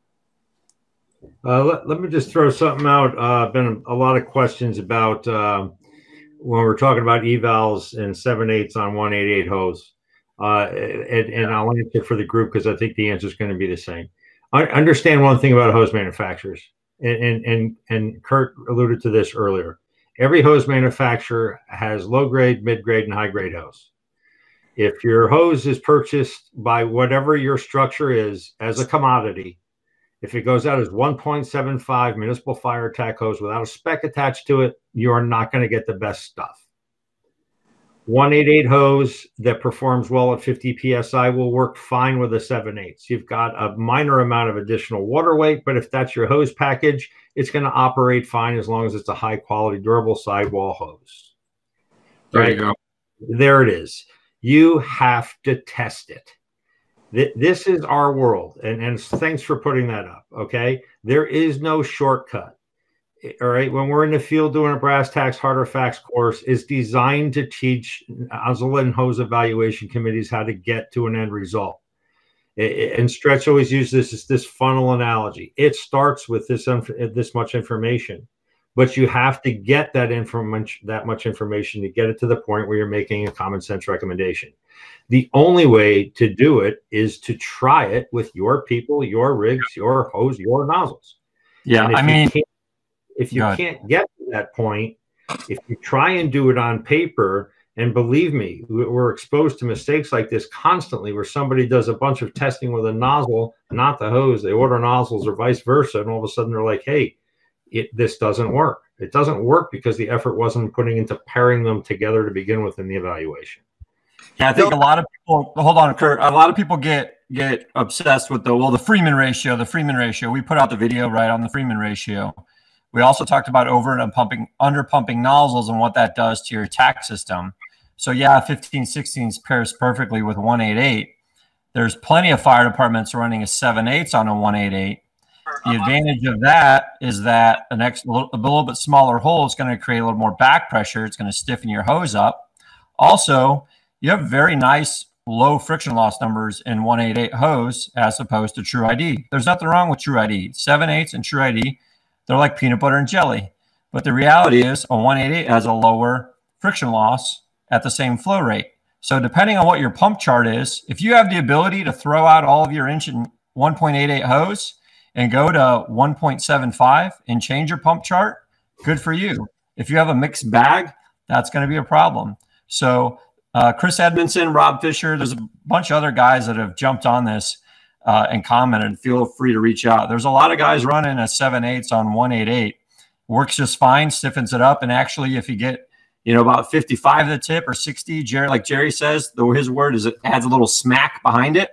Let me just throw something out. Been a lot of questions about when we're talking about evals and 7/8 on 188 hose. And I'll answer for the group because I think the answer is going to be the same. I understand one thing about hose manufacturers, and Curt alluded to this earlier. Every hose manufacturer has low grade, mid grade, and high grade hose. If your hose is purchased by whatever your structure is as a commodity, if it goes out as 1.75 municipal fire attack hose without a spec attached to it, you are not going to get the best stuff. 188 hose that performs well at 50 PSI will work fine with a 7/8. You've got a minor amount of additional water weight, but if that's your hose package, it's going to operate fine as long as it's a high quality, durable sidewall hose. There you go. There it is. You have to test it. This is our world, and thanks for putting that up, okay? There is no shortcut, all right? When we're in the field doing a Brass Tacks Hard Facts course, is designed to teach nozzle and hose evaluation committees how to get to an end result. And Stretch always uses this funnel analogy. It starts with this much information, but you have to get that much information to get it to the point where you're making a common sense recommendation. The only way to do it is to try it with your people, your rigs, your hose, your nozzles. Yeah, I mean, if you can't get to that point, if you try and do it on paper, and believe me, we're exposed to mistakes like this constantly where somebody does a bunch of testing with a nozzle, not the hose. They order nozzles or vice versa, and all of a sudden they're like, hey, this doesn't work. It doesn't work because the effort wasn't putting into pairing them together to begin with in the evaluation. Yeah, I think a lot of people, hold on, Curt, a lot of people get obsessed with the Freeman ratio, We put out the video right on the Freeman ratio. We also talked about under pumping nozzles and what that does to your attack system. So yeah, 15/16 pairs perfectly with 188. There's plenty of fire departments running a 7/8 on a 188. The advantage of that is that a little bit smaller hole is going to create a little more back pressure. It's going to stiffen your hose up. Also, you have very nice low friction loss numbers in 188 hose as opposed to True ID. There's nothing wrong with True ID. 7/8 and True ID, they're like peanut butter and jelly. But the reality is a 188 has a lower friction loss at the same flow rate. So depending on what your pump chart is, if you have the ability to throw out all of your inch and 1.88 hose and go to 1.75 and change your pump chart, good for you. If you have a mixed bag, that's going to be a problem. So Chris Edmondson, Rob Fisher, there's a bunch of other guys that have jumped on this and commented. Feel free to reach out. There's a lot of guys running a 7/8 on 188. Works just fine, stiffens it up. And actually, if you get, about 55 to the tip or 60, like Jerry says, his word is it adds a little smack behind it,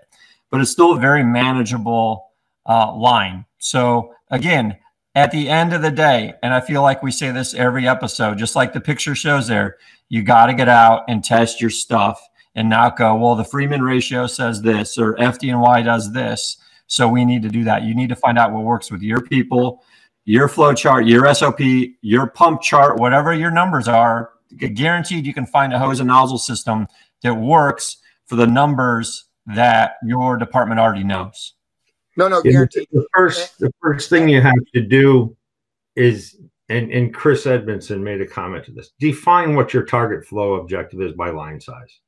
but it's still a very manageable line. So again, at the end of the day, and I feel like we say this every episode, just like the picture shows there, you got to get out and test your stuff and not go, well, the Freeman ratio says this or FD&Y does this, so we need to do that. You need to find out what works with your people, your flow chart, your SOP, your pump chart, whatever your numbers are. Guaranteed you can find a hose and nozzle system that works for the numbers that your department already knows. No, guaranteed. The first thing you have to do is, and Chris Edmondson made a comment to this, define what your target flow objective is by line size.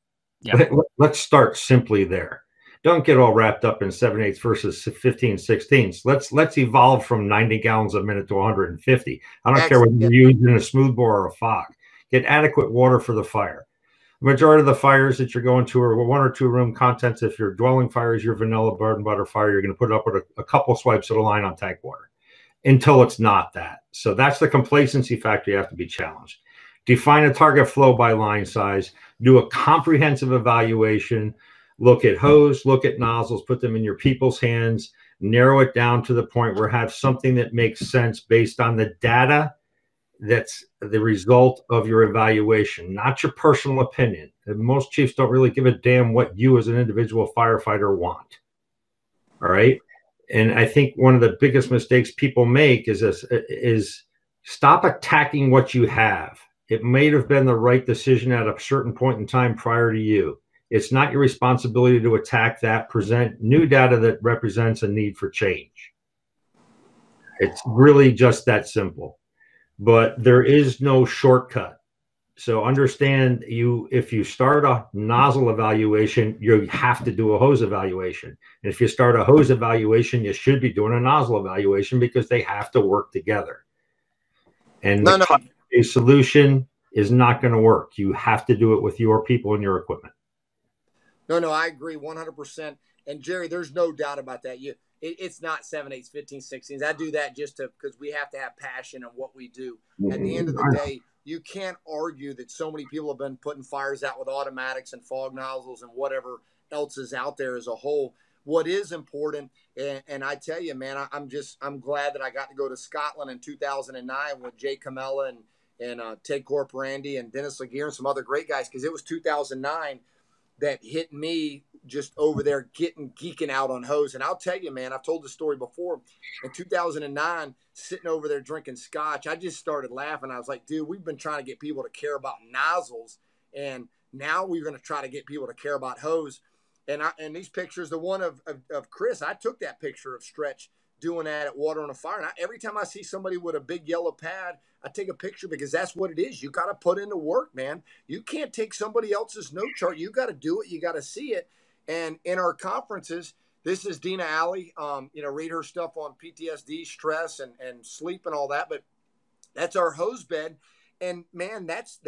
Yeah. Let's start simply there. Don't get all wrapped up in 7/8 versus 15/16. Let's evolve from 90 gallons a minute to 150. I don't care whether you're using a smoothbore or a fog. Get adequate water for the fire. The majority of the fires that you're going to are 1 or 2 room contents. If your dwelling fire is your vanilla bread and butter fire, you're going to put it up with a couple swipes of the line on tank water until it's not that. So that's the complacency factor you have to be challenged. Define a target flow by line size. Do a comprehensive evaluation. Look at hose, look at nozzles, put them in your people's hands, narrow it down to the point where have something that makes sense based on the data that's the result of your evaluation, not your personal opinion. And most chiefs don't really give a damn what you as an individual firefighter want. All right. And I think one of the biggest mistakes people make is stop attacking what you have. It may have been the right decision at a certain point in time prior to you. It's not your responsibility to attack that, present new data that represents a need for change. It's really just that simple. But there is no shortcut. So understand, if you start a nozzle evaluation, you have to do a hose evaluation. And if you start a hose evaluation, you should be doing a nozzle evaluation, because they have to work together. And No, a solution is not going to work. You have to do it with your people and your equipment. No, I agree 100%. And Jerry, there's no doubt about that. It's not 7/8, 15, 16s. I do that just because we have to have passion in what we do. At the end of the day, you can't argue that so many people have been putting fires out with automatics and fog nozzles and whatever else is out there as a whole. What is important, and I tell you, man, I'm glad that I got to go to Scotland in 2009 with Jay Camella and Ted Corporandi and Dennis Laguerre and some other great guys, because it was 2009 that hit me just over there geeking out on hose. And I'll tell you, man, I've told the story before. In 2009, sitting over there drinking scotch, I just started laughing. I was like, dude, we've been trying to get people to care about nozzles, and now we're going to try to get people to care about hose. And these pictures, the one of Chris, I took that picture of Stretch doing that at Water on a Fire. And every time I see somebody with a big yellow pad, I take a picture, because that's what it is. You got to put in the work, man. You can't take somebody else's note chart. You got to do it. You got to see it. And in our conferences, this is Dina Alley. Read her stuff on PTSD, stress, and sleep and all that. But that's our hose bed. And man, that's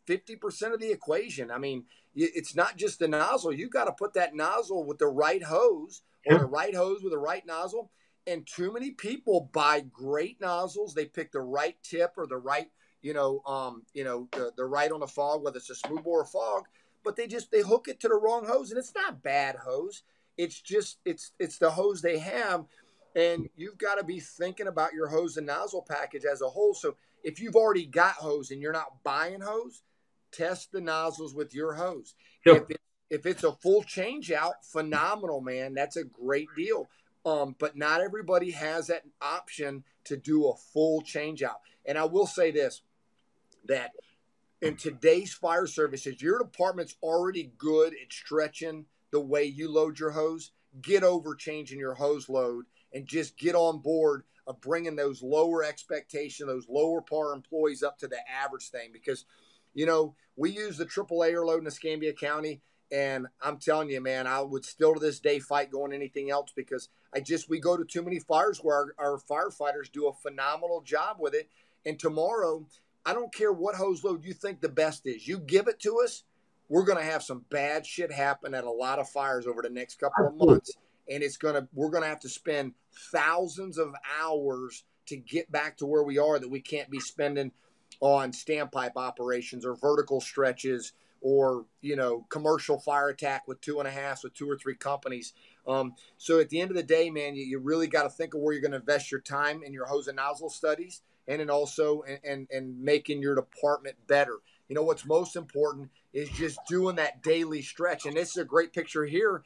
50% of the equation. I mean, it's not just the nozzle. You got to put that nozzle with the right hose, or the right hose with the right nozzle. And too many people buy great nozzles. They pick the right tip or the right, the right on the fog, whether it's a smoothbore or fog, but they hook it to the wrong hose. And it's not bad hose. It's just, it's the hose they have. And you've got to be thinking about your hose and nozzle package as a whole. So if you've already got hose and you're not buying hose, test the nozzles with your hose. Yep. If it's a full change out, phenomenal, man. That's a great deal. But not everybody has that option to do a full change out. And I will say this, that in today's fire services, your department's already good at stretching the way you load your hose. Get over changing your hose load and just get on board of bringing those lower expectation, those lower par employees up to the average thing. Because, we use the AAA air load in Escambia County. And I'm telling you, man, I would still to this day fight going anything else, because we go to too many fires where our firefighters do a phenomenal job with it. And tomorrow, I don't care what hose load you think the best is. You give it to us, we're going to have some bad shit happen at a lot of fires over the next couple of months. And we're going to have to spend thousands of hours to get back to where we are, that we can't be spending on standpipe operations or vertical stretches, or, commercial fire attack with 2.5s with 2 or 3 companies. So at the end of the day, man, you really got to think of where you're going to invest your time in your hose and nozzle studies, and then also and making your department better. What's most important is just doing that daily stretch. And this is a great picture here.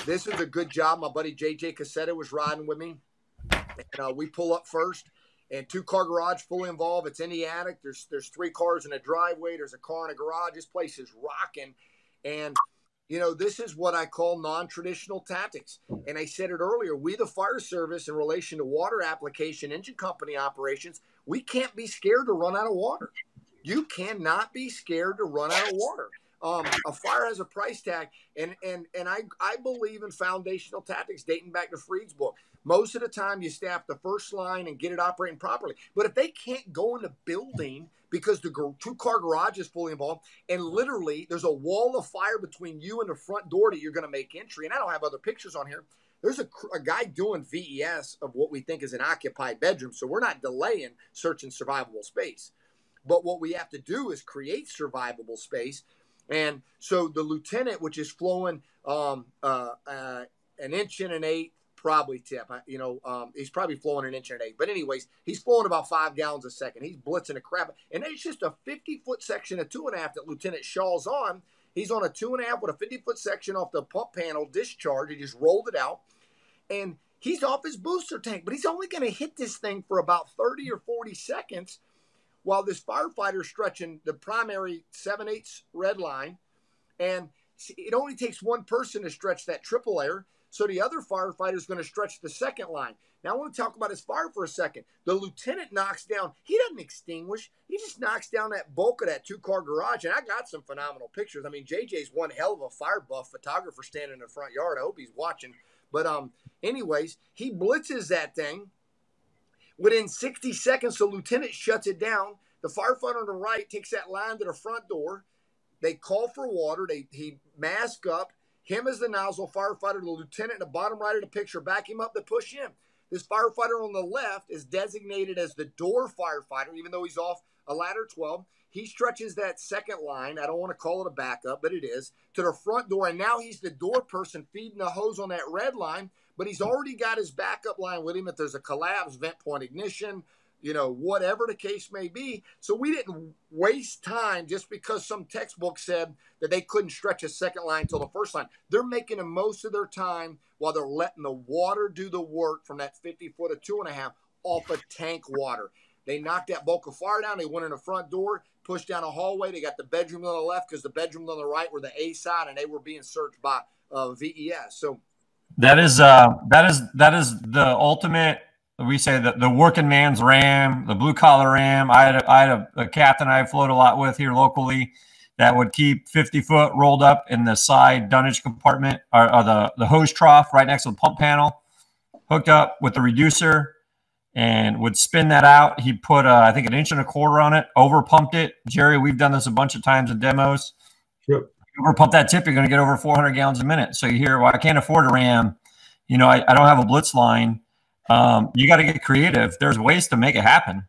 This is a good job. My buddy JJ Cassetta was riding with me, and we pull up first. And 2-car garage fully involved. It's in the attic. There's 3 cars in a driveway. There's a car in a garage. This place is rocking. And, this is what I call non-traditional tactics. And I said it earlier. We, the fire service, in relation to water application, engine company operations, we can't be scared to run out of water. You cannot be scared to run out of water. A fire has a price tag. And I believe in foundational tactics dating back to Freed's book. Most of the time, you staff the first line and get it operating properly. But if they can't go in the building because the 2-car garage is fully involved, and literally there's a wall of fire between you and the front door that you're going to make entry, and I don't have other pictures on here. There's a guy doing VES of what we think is an occupied bedroom, so we're not delaying search and survivable space. But what we have to do is create survivable space. And so the lieutenant, which is flowing an 1.125" probably tip. He's probably flowing an 1.125". But anyways, he's flowing about 5 gallons a second. He's blitzing the crap. And it's just a 50-foot section of 2.5 that Lieutenant Shaw's on. He's on a 2.5 with a 50-foot section off the pump panel discharge. He just rolled it out. And he's off his booster tank. But he's only going to hit this thing for about 30 or 40 seconds while this firefighter's stretching the primary 7/8 red line. And it only takes one person to stretch that triple layer. So the other firefighter is going to stretch the second line. Now I want to talk about his fire for a second. The lieutenant knocks down, he doesn't extinguish, he just knocks down that bulk of that 2-car garage. And I got some phenomenal pictures. I mean, JJ's one hell of a fire buff photographer standing in the front yard. I hope he's watching. But anyways, he blitzes that thing. Within 60 seconds, the lieutenant shuts it down. The firefighter on the right takes that line to the front door. They call for water. He masks up. Him as the nozzle firefighter, the lieutenant in the bottom right of the picture, back him up to push him. This firefighter on the left is designated as the door firefighter, even though he's off a ladder 12. He stretches that second line. I don't want to call it a backup, but it is, to the front door. And now he's the door person feeding the hose on that red line, but he's already got his backup line with him if there's a collapse, vent point ignition, you know, whatever the case may be. So we didn't waste time just because some textbook said that they couldn't stretch a second line until the first line. They're making the most of their time while they're letting the water do the work from that 50-foot to 2.5 off of tank water. They knocked that bulk of fire down. They went in the front door, pushed down a hallway. They got the bedroom on the left because the bedrooms on the right were the A side, and they were being searched by VES. So that is the ultimate. We say that the working man's RAM, the blue collar RAM. I had a captain I float a lot with here locally that would keep 50-foot rolled up in the side dunnage compartment or the hose trough right next to the pump panel, hooked up with the reducer, and would spin that out. He put I think 1.25 inches on it, over pumped it. Jerry, we've done this a bunch of times in demos. Yep. Over pump that tip, you're going to get over 400 gallons a minute. So you hear, well, I can't afford a RAM. You know, I don't have a blitz line. You got to get creative. There's ways to make it happen.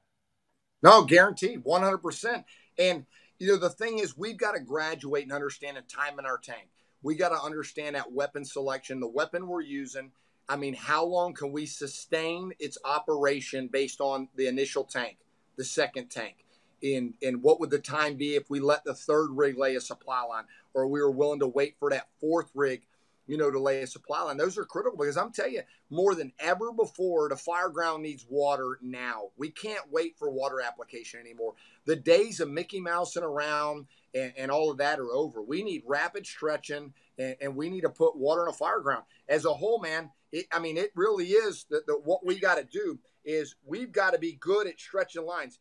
No, guaranteed, 100%. And, you know, the thing is, we've got to graduate and understand the time in our tank. We got to understand that weapon selection, the weapon we're using. I mean, how long can we sustain its operation based on the initial tank, the second tank? And what would the time be if we let the third rig lay a supply line, or we were willing to wait for that fourth rig, you know, to lay a supply line? Those are critical because I'm telling you, more than ever before, the fire ground needs water now. We can't wait for water application anymore. The days of Mickey Mousing around and all of that are over. We need rapid stretching, and we need to put water in a fire ground. As a whole, man, it really is what we got to do is we've got to be good at stretching lines.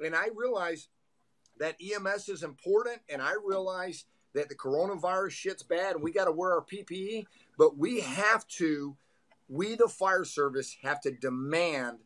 And I realize that EMS is important, and I realize that the coronavirus shit's bad and we got to wear our PPE, but we, the fire service, have to demand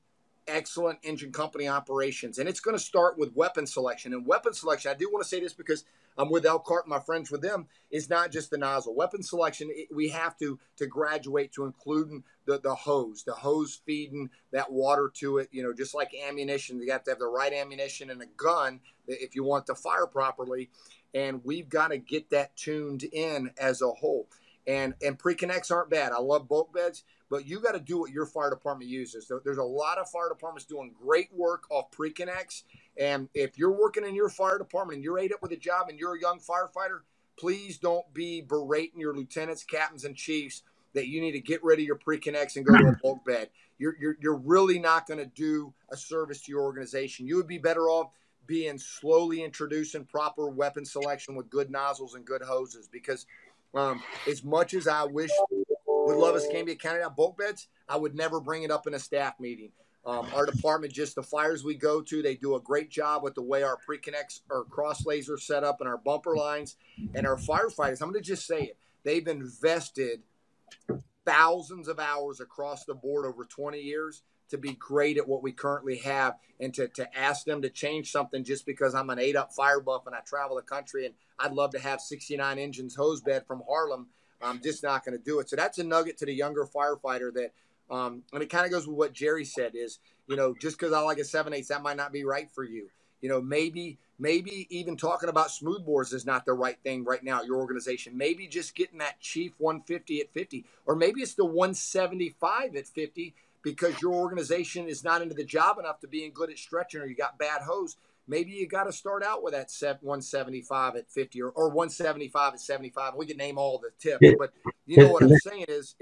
excellent engine company operations. And it's going to start with weapon selection. And weapon selection, I do want to say this because I'm with Elkhart and my friends with them, is not just the nozzle. Weapon selection, we have to graduate to including the hose feeding that water to it, you know, just like ammunition. You have to have the right ammunition and a gun if you want to fire properly. And we've got to get that tuned in as a whole. And pre-connects aren't bad. I love bulk beds, but you got to do what your fire department uses. There's a lot of fire departments doing great work off pre-connects. And if you're working in your fire department and you're ate up with a job and you're a young firefighter, please don't be berating your lieutenants, captains, and chiefs that you need to get rid of your pre-connects and go to a bulk bed. You're really not going to do a service to your organization. You would be better off being slowly introducing proper weapon selection with good nozzles and good hoses, because as much as I wish would love Escambia County to have bulk beds, I would never bring it up in a staff meeting. Our department, just the fires we go to, they do a great job with the way our pre-connects or cross lasers are set up and our bumper lines, and our firefighters, I'm going to just say it, they've invested thousands of hours across the board over 20 years to be great at what we currently have, and to ask them to change something just because I'm an ate-up fire buff and I travel the country and I'd love to have 69 engines hose bed from Harlem, I'm just not going to do it. So that's a nugget to the younger firefighter that, and it kind of goes with what Jerry said is, you know, just because I like a 7/8, that might not be right for you. You know, maybe even talking about smoothbores is not the right thing right now at your organization. Maybe just getting that Chief 150 at 50, or maybe it's the 175 at 50, because your organization is not into the job enough to being good at stretching, or you got bad hose. Maybe you got to start out with that 175 at 50 or 175 at 75. We can name all the tips, but you know what I'm saying is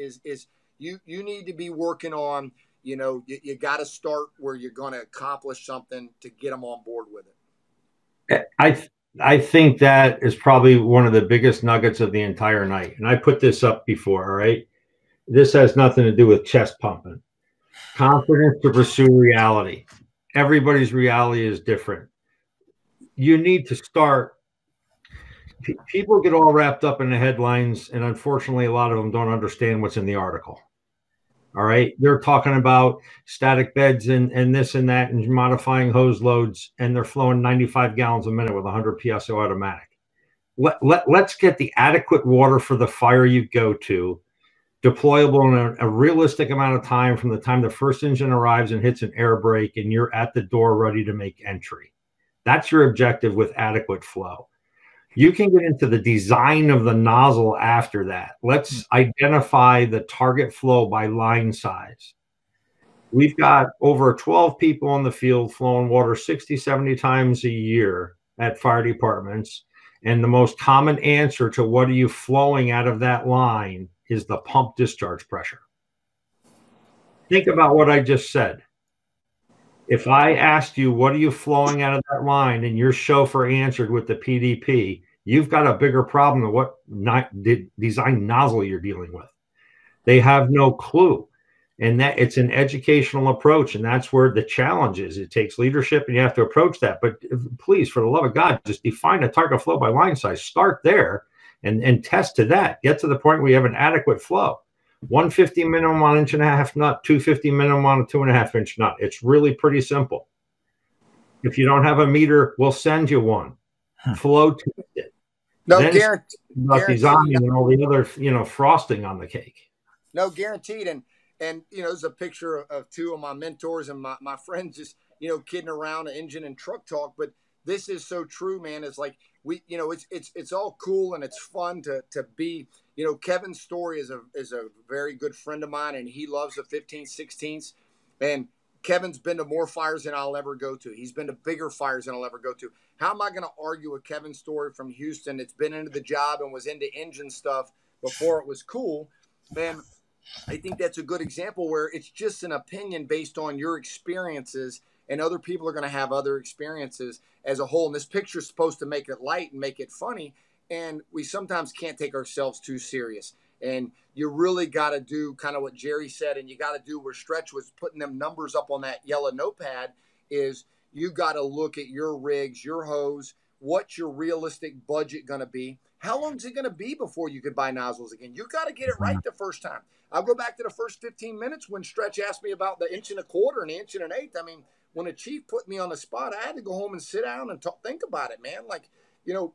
you need to be working on, you know, you got to start where you're going to accomplish something to get them on board with it. I think that is probably one of the biggest nuggets of the entire night. And I put this up before, all right? This has nothing to do with chest pumping. Confidence to pursue reality. Everybody's reality is different. You need to start. People get all wrapped up in the headlines, and unfortunately, a lot of them don't understand what's in the article. All right. They're talking about static beds and this and that and modifying hose loads, and they're flowing 95 gallons a minute with 100 PSI automatic. Let's get the adequate water for the fire you go to, deployable in a realistic amount of time from the time the first engine arrives and hits an air brake and you're at the door ready to make entry. That's your objective with adequate flow. You can get into the design of the nozzle after that. Let's identify the target flow by line size. We've got over 12 people in the field flowing water 60, 70 times a year at fire departments. And the most common answer to what are you flowing out of that line is the pump discharge pressure. Think about what I just said. If I asked you, what are you flowing out of that line, and your chauffeur answered with the PDP, you've got a bigger problem than what design nozzle you're dealing with. They have no clue. And that it's an educational approach. And that's where the challenge is. It takes leadership, and you have to approach that. But please, for the love of God, just define a target flow by line size. Start there and test to that. Get to the point where you have an adequate flow. 150 minimum on 1.5 nut, 250 minimum on a 2.5 inch nut. It's really pretty simple. If you don't have a meter, we'll send you one. Flow test it. No, then guaranteed. Design and all the other, frosting on the cake. No, guaranteed. And there's a picture of two of my mentors and my friends just, kidding around engine and truck talk. But this is so true, man. It's like it's all cool and it's fun to be, Kevin's story is a very good friend of mine, and he loves the 15/16s. And Kevin's been to more fires than I'll ever go to. He's been to bigger fires than I'll ever go to. How am I going to argue with Kevin's story from Houston? It's been into the job and was into engine stuff before it was cool. Man, I think that's a good example where it's just an opinion based on your experiences, and other people are going to have other experiences as a whole. And this picture is supposed to make it light and make it funny. And we sometimes can't take ourselves too serious. And you really got to do kind of what Jerry said, and you got to do where Stretch was putting them numbers up on that yellow notepad, is you got to look at your rigs, your hose, what's your realistic budget going to be? How long is it going to be before you could buy nozzles again? You got to get it right the first time. I'll go back to the first 15 minutes when Stretch asked me about the 1 1/4 and the 1 1/8. I mean, when a chief put me on the spot, I had to go home and sit down and think about it, man. Like, you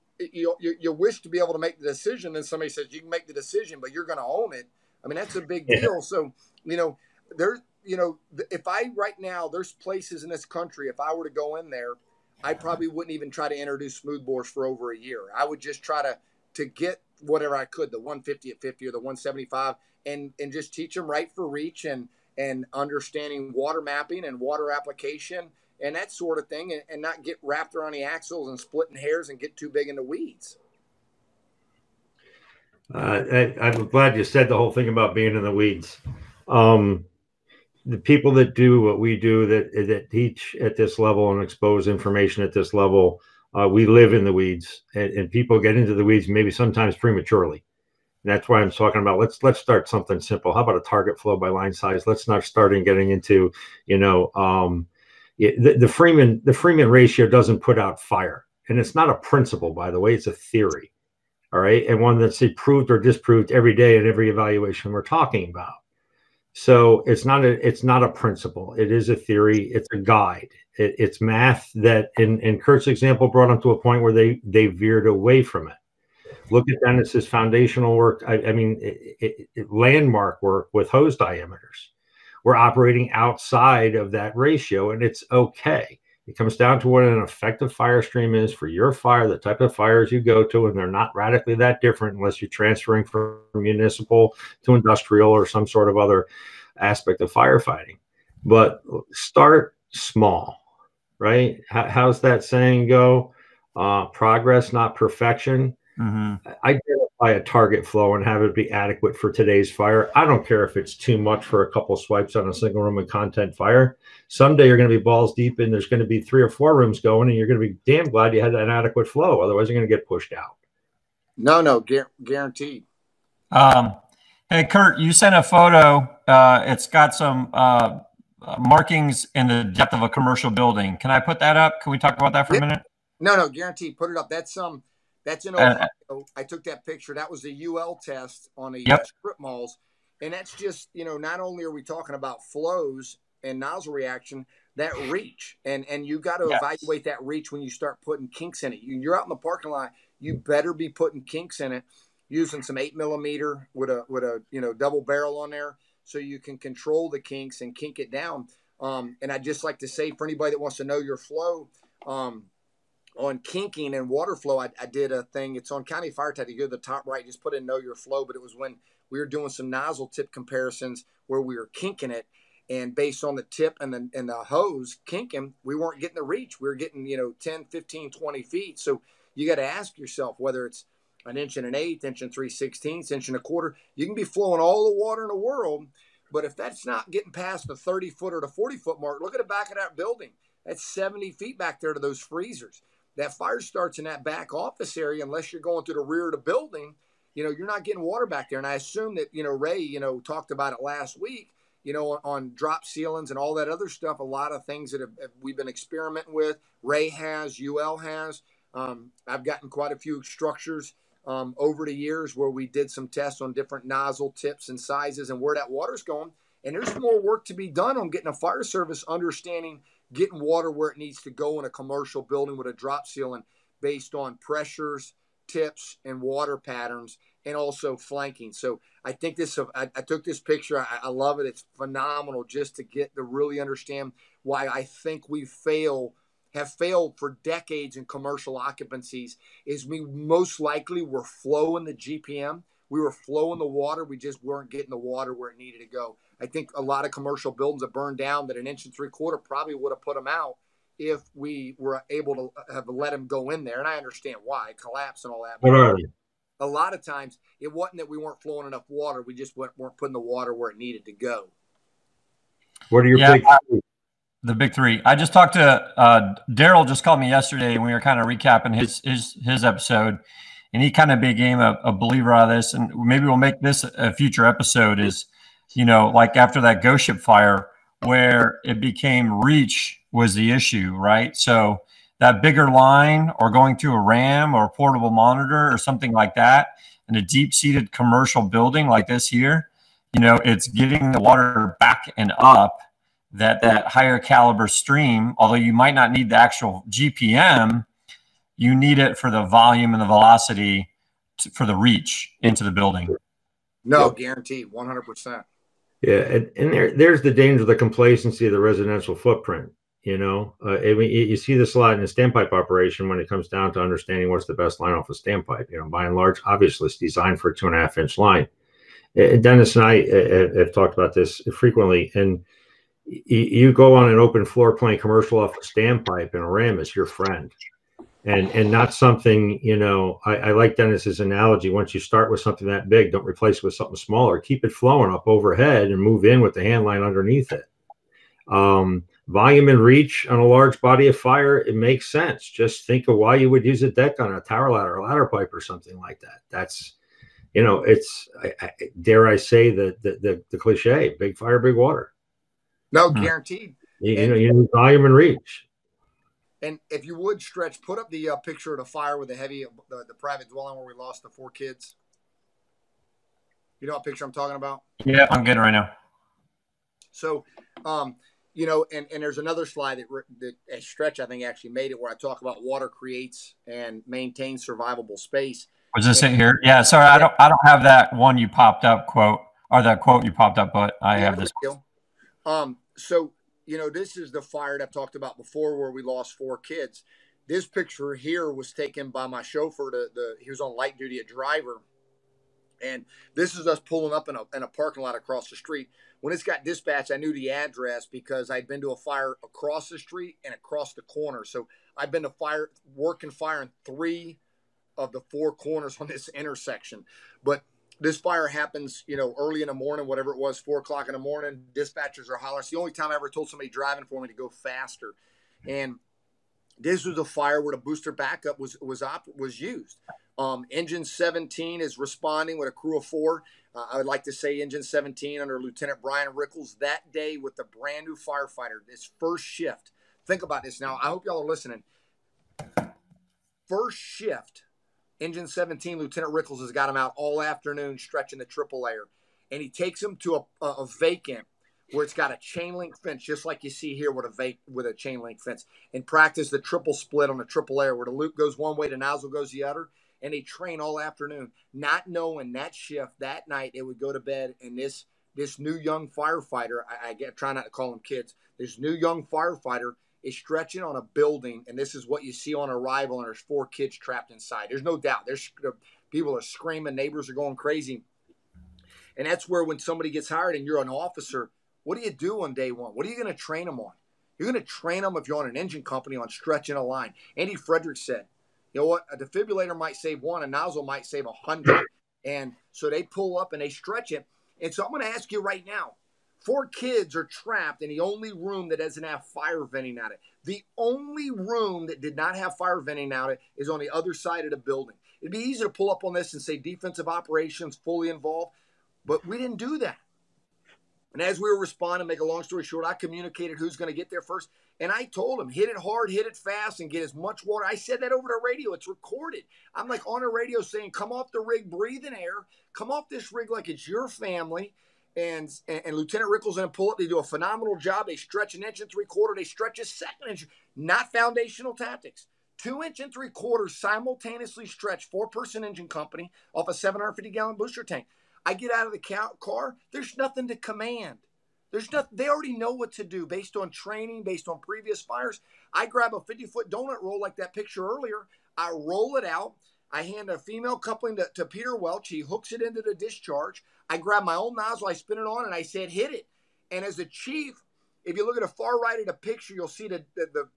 wish to be able to make the decision, and somebody says you can make the decision, but you're going to own it. I mean, that's a big deal. So, if I right now, there's places in this country, if I were to go in there, I probably wouldn't even try to introduce smooth bores for over a year. I would just try to get whatever I could, the 150 at 50 or the 175, and just teach them right for reach and understanding water mapping and water application and that sort of thing, and not get wrapped around the axles and splitting hairs and get too big in the weeds. I'm glad you said the whole thing about being in the weeds. The people that do what we do, that teach at this level and expose information at this level, we live in the weeds, and people get into the weeds maybe sometimes prematurely. And that's why I'm talking about let's start something simple. How about a target flow by line size? Let's not start getting into the Freeman ratio doesn't put out fire, and it's not a principle, by the way. It's a theory. All right, and one that's proved or disproved every day in every evaluation we're talking about. So it's not a principle. It is a theory. It's a guide. It's math that, in Curt's example, brought them to a point where they veered away from it. Look at Dennis's foundational work. I mean, landmark work with hose diameters. We're operating outside of that ratio, and it's okay. It comes down to what an effective fire stream is for your fire, the type of fires you go to, and they're not radically that different unless you're transferring from municipal to industrial or some sort of other aspect of firefighting. But start small, right? How's that saying go? Progress, not perfection. Mm-hmm. Identify a target flow and have it be adequate for today's fire. I don't care if it's too much for a couple swipes on a single room and content fire. Someday you're going to be balls deep and there's going to be 3 or 4 rooms going, and you're going to be damn glad you had an adequate flow. Otherwise, you're going to get pushed out. No, guaranteed. Hey, Curt, you sent a photo. It's got some markings in the depth of a commercial building. Can I put that up? Can we talk about that for a minute? No, guaranteed. Put it up. That's in Ohio. I took that picture. That was the UL test on the strip malls. And that's just, not only are we talking about flows and nozzle reaction, that reach. And you got to evaluate that reach when you start putting kinks in it. You're out in the parking lot, you better be putting kinks in it, using some 8mm with a double barrel on there so you can control the kinks and kink it down. And I'd just like to say, for anybody that wants to know your flow, on kinking and water flow, I did a thing. It's on County Fire Tech. You go to the top right, just put in know your flow. But it was when we were doing some nozzle tip comparisons where we were kinking it. And based on the tip and the hose kinking, we weren't getting the reach. We were getting, 10, 15, 20 feet. So you got to ask yourself whether it's an 1 1/8 inch, 1 3/16, 1 1/4. You can be flowing all the water in the world, but if that's not getting past the 30-foot or the 40-foot mark, look at the back of that building. That's 70 feet back there to those freezers. That fire starts in that back office area. Unless you're going through the rear of the building, you're not getting water back there. And I assume that, Ray, talked about it last week, on drop ceilings and all that other stuff, a lot of things that we've been experimenting with. Ray has, UL has. I've gotten quite a few structures over the years where we did some tests on different nozzle tips and sizes and where that water's going. And there's more work to be done on getting a fire service understanding getting water where it needs to go in a commercial building with a drop ceiling based on pressures, tips, and water patterns, and also flanking. So I think I took this picture. I love it. It's phenomenal just to get to really understand why I think we have failed for decades in commercial occupancies is we most likely were flowing the GPM. We were flowing the water. We just weren't getting the water where it needed to go. I think a lot of commercial buildings have burned down that 1 3/4 probably would have put them out if we were able to have let them go in there. And I understand why, collapse and all that. But a lot of times it wasn't that we weren't flowing enough water. We just weren't putting the water where it needed to go. What are your big three? The big three. I just talked to Daryl. Just called me yesterday, and we were kind of recapping his episode, and he kind of became a believer out of this. And maybe we'll make this a future episode. Is like after that ghost ship fire, where it became reach was the issue, right? So that bigger line, or going to a RAM or a portable monitor or something like that, in a deep-seated commercial building like this here, it's getting the water back and up. That higher caliber stream, although you might not need the actual GPM, you need it for the volume and the velocity for the reach into the building. No, guaranteed, 100%. Yeah, and there's the danger of the complacency of the residential footprint. I mean, you see this a lot in the standpipe operation when it comes down to understanding what's the best line off a standpipe. By and large, obviously, it's designed for a 2.5 inch line. Dennis and I have talked about this frequently, and you go on an open floor plane commercial off a standpipe, and a RAM is your friend, and not something. I like Dennis's analogy. Once you start with something that big, don't replace it with something smaller. Keep it flowing up overhead and move in with the hand line underneath it. Volume and reach on a large body of fire, it makes sense. Just think of why you would use a deck on a tower ladder or ladder pipe or something like that. That's, it's, dare I say the cliche, big fire, big water. No, guaranteed. You need volume and reach. And if you would, Stretch, put up the picture of the fire with the private dwelling where we lost the 4 kids. You know what picture I'm talking about? Yeah, I'm getting it right now. So, and there's another slide that Stretch, I think, actually made it, where I talk about water creates and maintains survivable space. Was this it here? Yeah. Sorry, I don't have that one you popped up quote, or that quote you popped up, but I have this. So, this is the fire that I've talked about before where we lost 4 kids. This picture here was taken by my chauffeur. He was on light duty at driver. And this is us pulling up in a parking lot across the street. When it's got dispatched, I knew the address because I'd been to a fire across the street and across the corner. So I've been to working fire in 3 of the 4 corners on this intersection. But this fire happens, early in the morning, whatever it was, 4 o'clock in the morning. Dispatchers are hollering. It's the only time I ever told somebody driving for me to go faster. And this was a fire where the booster backup was used. Engine 17 is responding with a crew of 4. I would like to say Engine 17 under Lieutenant Brian Rickles that day with the brand new firefighter, this first shift. Think about this now. I hope y'all are listening. First shift, Engine 17, Lieutenant Rickles has got him out all afternoon stretching the triple layer. And he takes him to a vacant where it's got a chain link fence, just like you see here with a chain link fence. And practice the triple split on the triple layer where the loop goes one way, the nozzle goes the other. And they train all afternoon, not knowing that shift, that night, they would go to bed. And this new young firefighter, try not to call them kids, this new young firefighter is stretching on a building. And this is what you see on arrival. And there's 4 kids trapped inside. There's no doubt. People are screaming. Neighbors are going crazy. And that's where when somebody gets hired and you're an officer, what do you do on day one? What are you going to train them on? You're going to train them if you're on an engine company on stretching a line. Andy Frederick said, you know what? A defibrillator might save 1, a nozzle might save 100. And so they pull up and they stretch it. And so I'm going to ask you right now, 4 kids are trapped in the only room that doesn't have fire venting out it. The only room that did not have fire venting out it is on the other side of the building. It'd be easy to pull up on this and say defensive operations fully involved, but we didn't do that. And as we were responding, make a long story short, I communicated who's going to get there first. And I told him, hit it hard, hit it fast, and get as much water. I said that over the radio. It's recorded. I'm like on the radio saying, come off the rig, breathe in air. Come off this rig like it's your family. And Lieutenant Rickles going to pull up. They do a phenomenal job. They stretch 1 3/4 inch. They stretch a 2nd inch. Not foundational tactics. 2 3/4 simultaneously stretch, 4-person engine company off a 750-gallon booster tank. I get out of the car. There's nothing to command. There's nothing. They already know what to do based on training, based on previous fires. I grab a 50-foot donut roll like that picture earlier. I roll it out. I hand a female coupling to Peter Welch. He hooks it into the discharge. I grab my own nozzle. I spin it on, and I said, hit it. And as a chief, if you look at the far right of the picture, you'll see the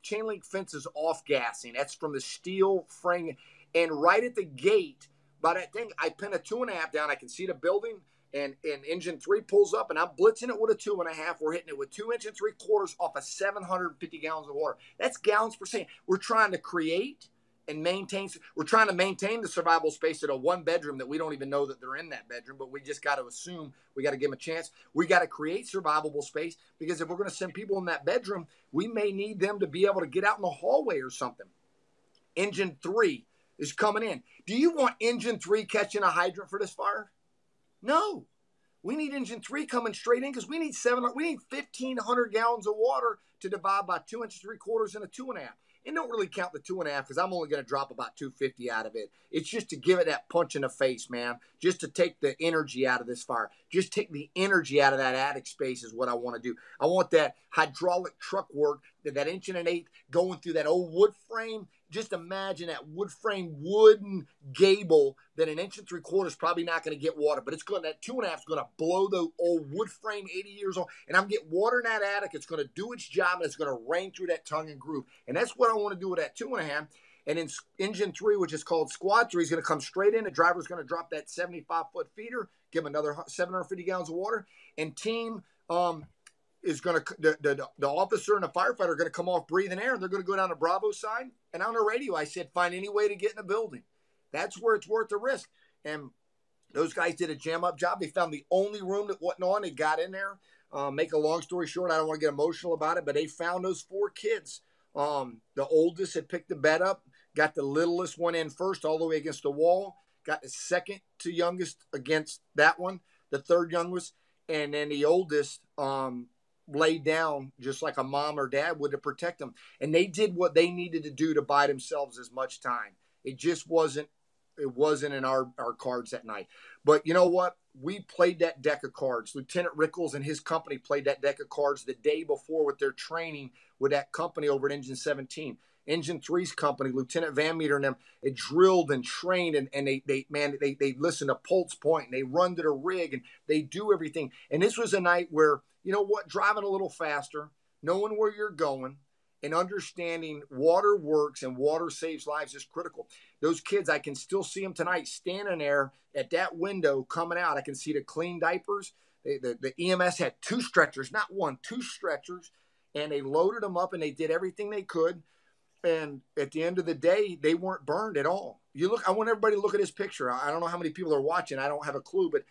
chain link fence is off gassing. That's from the steel frame. And right at the gate, by that thing, I pin a 2.5 down. I can see the building, and engine 3 pulls up, and I'm blitzing it with a 2.5. We're hitting it with 2 3/4 off of 750 gallons of water. That's gallons per second. We're trying to create and maintain. We're trying to maintain the survival space at a 1-bedroom that we don't even know that they're in that bedroom, but we just got to assume we got to give them a chance. We got to create survivable space because if we're going to send people in that bedroom, we may need them to be able to get out in the hallway or something. Engine 3 is coming in. Do you want engine 3 catching a hydrant for this fire? No. We need engine 3 coming straight in because we need 1,500 gallons of water to divide by 2 3/4 and a 2.5. And don't really count the 2.5 because I'm only going to drop about 250 out of it. It's just to give it that punch in the face, man. Just to take the energy out of this fire. Just take the energy out of that attic space is what I want to do. I want that hydraulic truck work, that 1.1/8 going through that old wood frame. Just imagine that wood frame wooden gable that 1 3/4 is probably not going to get water, but that 2.5 is going to blow the old wood frame 80 years old, and I'm getting water in that attic. It's going to do its job, and it's going to rain through that tongue and groove, and that's what I want to do with that 2.5. And in engine 3, which is called squad 3, is going to come straight in. The driver's going to drop that 75-foot feeder, give him another 750 gallons of water, and team is going to the officer and the firefighter are going to come off breathing air, and they're going to go down the Bravo side. And on the radio, I said, find any way to get in the building. That's where it's worth the risk. And those guys did a jam-up job. They found the only room that wasn't on. They got in there. Make a long story short, I don't want to get emotional about it, but they found those 4 kids. The oldest had picked the bed up, got the littlest one in first all the way against the wall, got the second to youngest against that one, the third youngest, and then the oldest laid down just like a mom or dad would to protect them. And they did what they needed to do to buy themselves as much time. It just wasn't in our cards that night. But you know what? We played that deck of cards. Lieutenant Rickles and his company played that deck of cards the day before with their training with that company over at Engine 17. Engine 3's company, Lieutenant Van Meter and them, it drilled and trained, and they listen to pulse point, and they run to the rig, and they do everything. And this was a night where, you know what, driving a little faster, knowing where you're going, and understanding water works and water saves lives is critical. Those kids, I can still see them tonight standing there at that window coming out. I can see the clean diapers. The EMS had 2 stretchers, not 1, 2 stretchers, and they loaded them up, and they did everything they could. And at the end of the day, they weren't burned at all. I want everybody to look at this picture. I don't know how many people are watching. I don't have a clue, but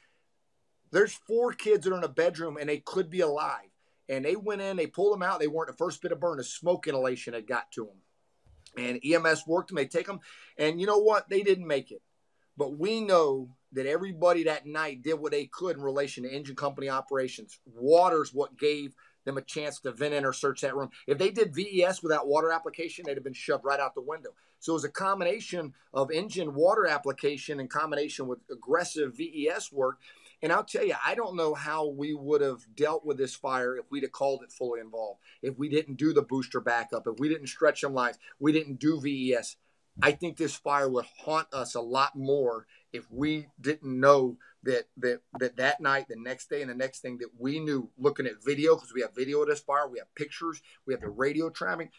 There's 4 kids that are in a bedroom and they could be alive. And they went in, they pulled them out. They weren't the first bit of burn. The smoke inhalation had got to them. And EMS worked them. They take them. And you know what? They didn't make it. But we know that everybody that night did what they could in relation to engine company operations. Water's what gave them a chance to vent in or search that room. If they did VES without water application, they'd have been shoved right out the window. So it was a combination of engine water application in combination with aggressive VES work. And I'll tell you, I don't know how we would have dealt with this fire if we'd have called it fully involved, if we didn't do the booster backup, if we didn't stretch them lines, we didn't do VES. I think this fire would haunt us a lot more if we didn't know that night, the next day, and the next thing that we knew looking at video, because we have video of this fire, we have pictures, we have the radio traffic,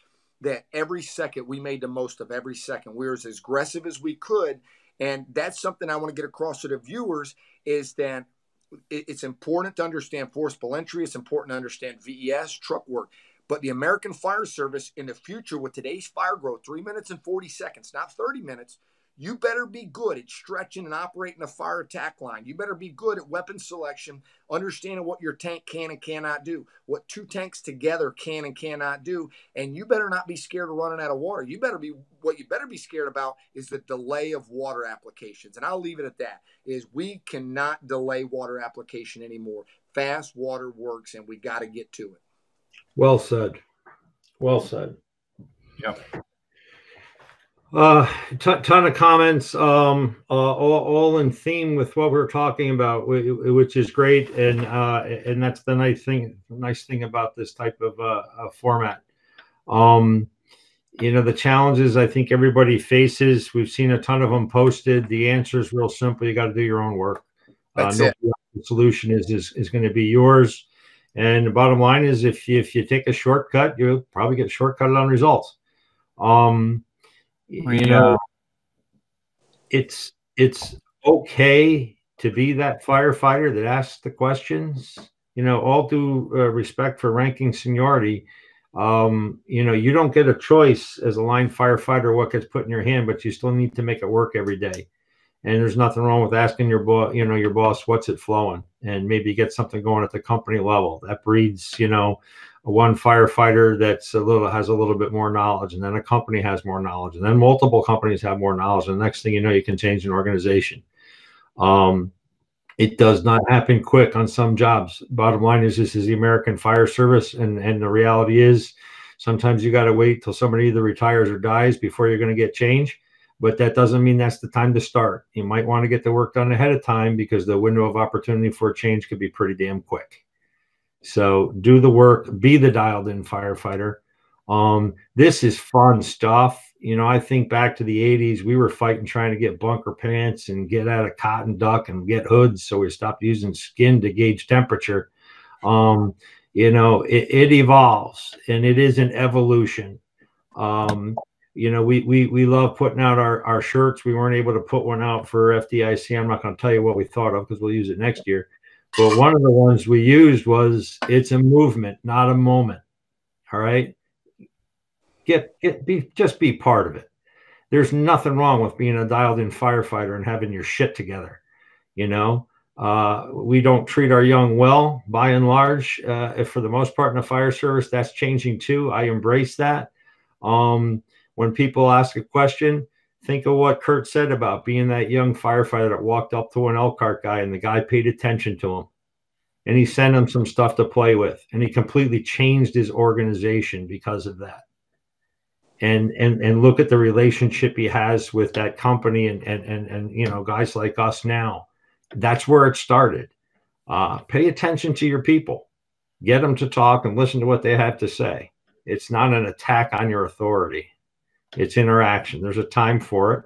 that every second we made the most of every second. We were as aggressive as we could. And that's something I want to get across to the viewers is that it's important to understand forcible entry. It's important to understand VES, truck work. But the American Fire Service in the future with today's fire growth, 3 minutes and 40 seconds, not 30 minutes, you better be good at stretching and operating a fire attack line. You better be good at weapon selection, understanding what your tank can and cannot do, what 2 tanks together can and cannot do. And you better not be scared of running out of water. What you better be scared about is the delay of water applications. And I'll leave it at that, is we cannot delay water application anymore. Fast water works, and we got to get to it. Well said. Well said. Yep. Ton of comments, all in theme with what we're talking about, which is great, and that's the nice thing about this type of format. The challenges I think everybody faces, we've seen a ton of them posted. The answer is real simple. You got to do your own work. That's it. The solution is going to be yours. And the bottom line is, if you take a shortcut, you'll probably get shortcutted on results. It's okay to be that firefighter that asks the questions. All due respect for ranking seniority. You don't get a choice as a line firefighter what gets put in your hand, but you still need to make it work every day. And there's nothing wrong with asking your boss, what's it flowing, and maybe get something going at the company level. That breeds, one firefighter has a little bit more knowledge, and then a company has more knowledge, and then multiple companies have more knowledge. And the next thing you know, you can change an organization. It does not happen quick on some jobs. Bottom line is, this is the American Fire Service, and the reality is sometimes you got to wait till somebody either retires or dies before you're going to get change. But that doesn't mean that's the time to start. You might want to get the work done ahead of time, because the window of opportunity for a change could be pretty damn quick. So do the work, be the dialed in firefighter. This is fun stuff. I think back to the 80s, we were fighting, trying to get bunker pants and get out of cotton duck and get hoods. So we stopped using skin to gauge temperature. It evolves, and it is an evolution. We love putting out our shirts. We weren't able to put one out for FDIC. I'm not going to tell you what we thought of, because we'll use it next year. But one of the ones we used was, it's a movement, not a moment. All right. Just be part of it. There's nothing wrong with being a dialed in firefighter and having your shit together. We don't treat our young well, by and large. For the most part in the fire service, that's changing too. I embrace that. When people ask a question, think of what Curt said about being that young firefighter that walked up to an Elkhart guy, and the guy paid attention to him, and he sent him some stuff to play with, and he completely changed his organization because of that. And look at the relationship he has with that company, and guys like us now. That's where it started. Pay attention to your people, get them to talk and listen to what they have to say. It's not an attack on your authority. It's interaction. There's a time for it.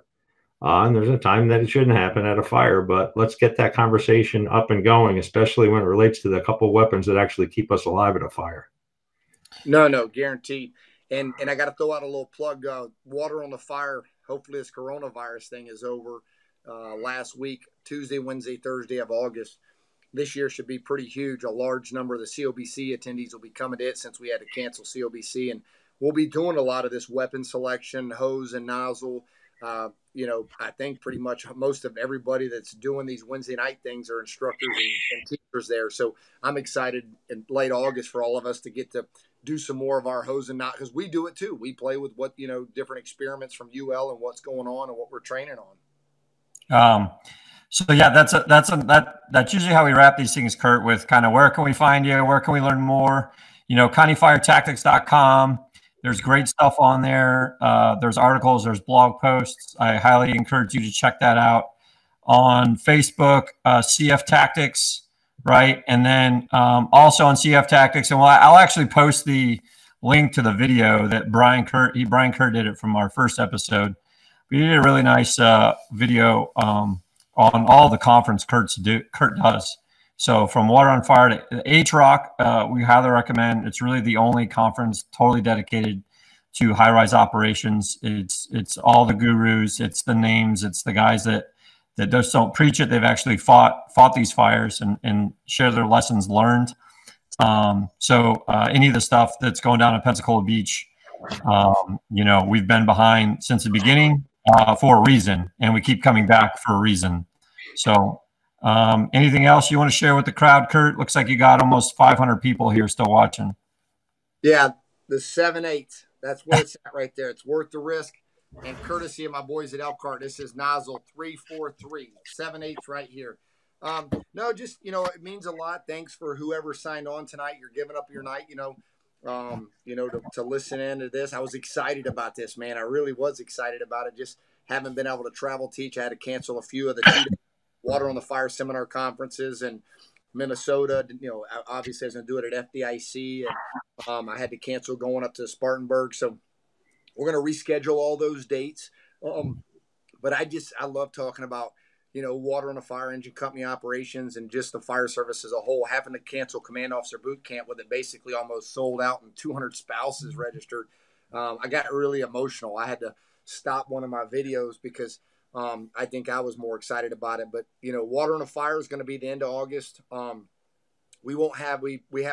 And there's a time that it shouldn't happen at a fire, but let's get that conversation up and going, especially when it relates to the couple weapons that actually keep us alive at a fire. No, guaranteed. And I got to throw out a little plug, water on the fire. Hopefully this coronavirus thing is over last week, Tuesday, Wednesday, Thursday of August. This year should be pretty huge. A large number of the COBC attendees will be coming to it, since we had to cancel COBC. And we'll be doing a lot of this weapon selection, hose and nozzle, you know, I think pretty much most of everybody that's doing these Wednesday night things are instructors and teachers there. So I'm excited in late August for all of us to get to do some more of our hose and knot, because we do it too. We play with what, you know, different experiments from UL and what's going on and what we're training on. So yeah, that's usually how we wrap these things, Curt, with kind of where can we find you, where can we learn more? You know, ConnieFireTactics.com. There's great stuff on there. There's articles, there's blog posts. I highly encourage you to check that out. On Facebook, CF Tactics, right? And then also on CF Tactics, and I'll actually post the link to the video that Brian Curt did it from our first episode. We did a really nice video on all the conference Curt does. So from Water on Fire to H-Rock, we highly recommend. It's really the only conference totally dedicated to high-rise operations. It's all the gurus, it's the names, it's the guys that just don't preach it. They've actually fought these fires and share their lessons learned. So any of the stuff that's going down at Pensacola Beach, you know, we've been behind since the beginning for a reason, and we keep coming back for a reason. So anything else you want to share with the crowd, Curt? Looks like you got almost 500 people here still watching. Yeah, the 7/8. That's where it's at right there. It's worth the risk. And courtesy of my boys at Elkhart, this is Nozzle 343, 7/8 right here. No, just, you know, it means a lot. Thanks for whoever signed on tonight. You're giving up your night, you know, to listen into this. I was excited about this, man. I really was excited about it. Just haven't been able to travel teach. I had to cancel a few of the Water on the Fire seminar conferences in Minnesota. You know, obviously I was going to do it at FDIC, and I had to cancel going up to Spartanburg. So we're going to reschedule all those dates. But I love talking about, you know, Water on the Fire, engine company operations, and just the fire service as a whole. Having to cancel command officer boot camp with it basically almost sold out and 200 spouses registered. I got really emotional. I had to stop one of my videos because I think I was more excited about it. But, you know, Water on the Fire is going to be the end of August. We have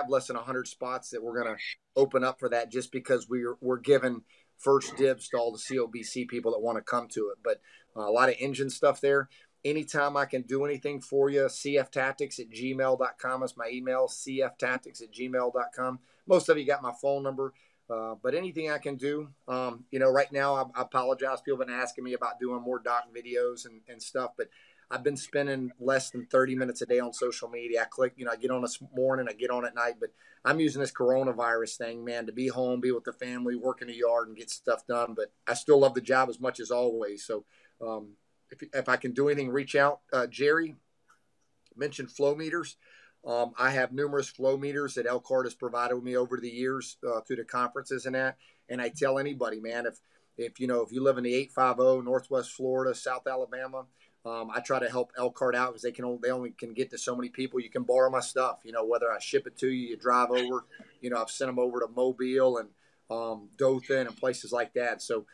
less than 100 spots that we're going to open up for that, just because we're given first dibs to all the COBC people that want to come to it. But a lot of engine stuff there. Anytime I can do anything for you, cftactics@gmail.com is my email, cftactics@gmail.com. Most of you got my phone number. But anything I can do, you know, right now, I apologize. People have been asking me about doing more doc videos and stuff, but I've been spending less than 30 minutes a day on social media. I get on this morning, I get on at night, but I'm using this coronavirus thing, man, to be home, be with the family, work in the yard, and get stuff done. But I still love the job as much as always. So if I can do anything, reach out. Jerry mentioned flow meters. I have numerous flow meters that Elkhart has provided with me over the years through the conferences and that. And I tell anybody, man, if you live in the 850 Northwest Florida, South Alabama, I try to help Elkhart out because they only can get to so many people. You can borrow my stuff, you know, whether I ship it to you, you drive over. You know, I've sent them over to Mobile and Dothan and places like that. So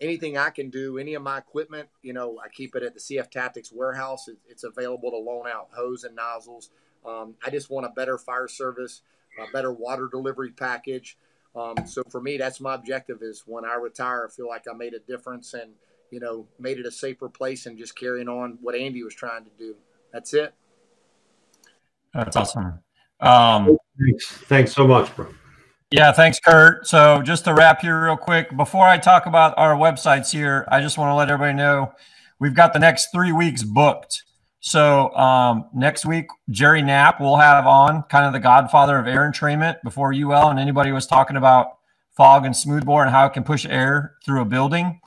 anything I can do, any of my equipment, you know, I keep it at the CF Tactics warehouse. It's available to loan out, hose and nozzles. I just want a better fire service, a better water delivery package. So for me, that's my objective, is when I retire, I feel like I made a difference and, you know, made it a safer place, and just carrying on what Andy was trying to do. That's it. That's awesome. Thanks so much, bro. Yeah, thanks, Curt. So just to wrap here real quick, before I talk about our websites here, I just want to let everybody know we've got the next 3 weeks booked. So next week, Jerry Knapp will have on, kind of the godfather of air entrainment before UL, and anybody was talking about fog and smoothbore and how it can push air through a building.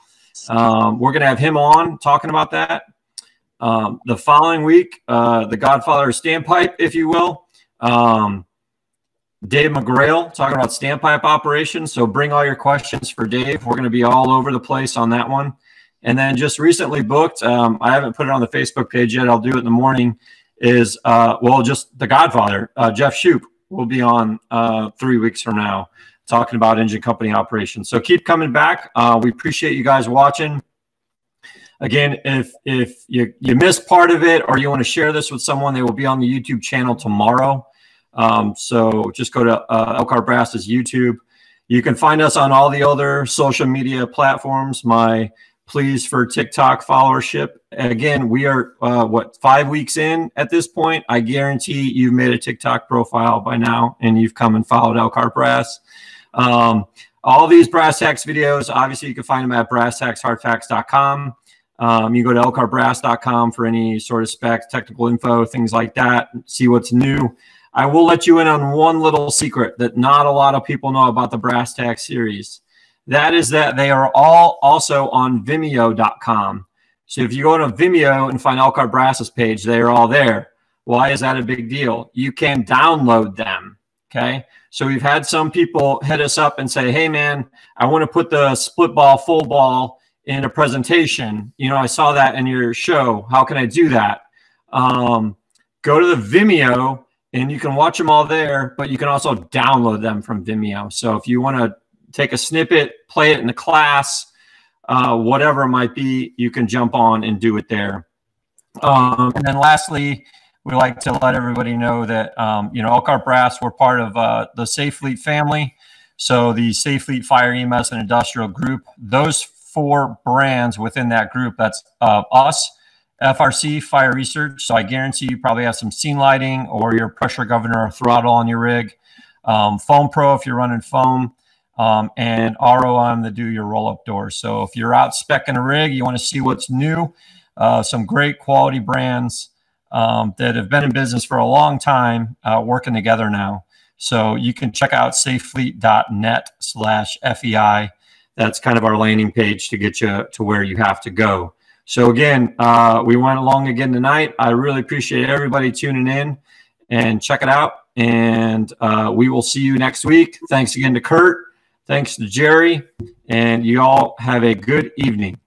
We're going to have him on talking about that. The following week, the godfather of standpipe, if you will, Dave McGrail, talking about standpipe operations. So bring all your questions for Dave. We're going to be all over the place on that one. And then just recently booked, I haven't put it on the Facebook page yet, I'll do it in the morning, is, just the godfather, Jeff Shoup, will be on 3 weeks from now, talking about engine company operations. So keep coming back. We appreciate you guys watching. Again, if you missed part of it or you want to share this with someone, they will be on the YouTube channel tomorrow. So just go to Elkhart Brass's YouTube. You can find us on all the other social media platforms. My please, for TikTok followership. Again, we are, 5 weeks in at this point. I guarantee you've made a TikTok profile by now, and you've come and followed Elkhart Brass. All these Brass Tacks videos, obviously, you can find them at BrassTacksHardFacts.com. You go to ElkhartBrass.com for any sort of specs, technical info, things like that, see what's new. I will let you in on one little secret that not a lot of people know about the Brass Tacks series. That is that they are all also on Vimeo.com. So if you go to Vimeo and find Elkhart Brass's page, they are all there. Why is that a big deal? You can download them, okay? So we've had some people hit us up and say, hey, man, I want to put the split ball, full ball in a presentation. You know, I saw that in your show. How can I do that? Go to the Vimeo, and you can watch them all there, but you can also download them from Vimeo. So if you want to take a snippet, play it in the class, whatever it might be, you can jump on and do it there. And then lastly, we like to let everybody know that, Elkhart Brass, we're part of the Safe Fleet family. So the Safe Fleet Fire EMS and Industrial Group, those 4 brands within that group, that's us, FRC, Fire Research. So I guarantee you probably have some scene lighting or your pressure governor or throttle on your rig. Foam Pro if you're running foam. And ROM to do your roll-up doors. So if you're out speccing a rig, you want to see what's new, some great quality brands that have been in business for a long time, working together now. So you can check out safefleet.net/FEI. That's kind of our landing page to get you to where you have to go. So again, we went along again tonight. I really appreciate everybody tuning in, and check it out. And we will see you next week. Thanks again to Curt. Thanks to Jerry. And you all have a good evening.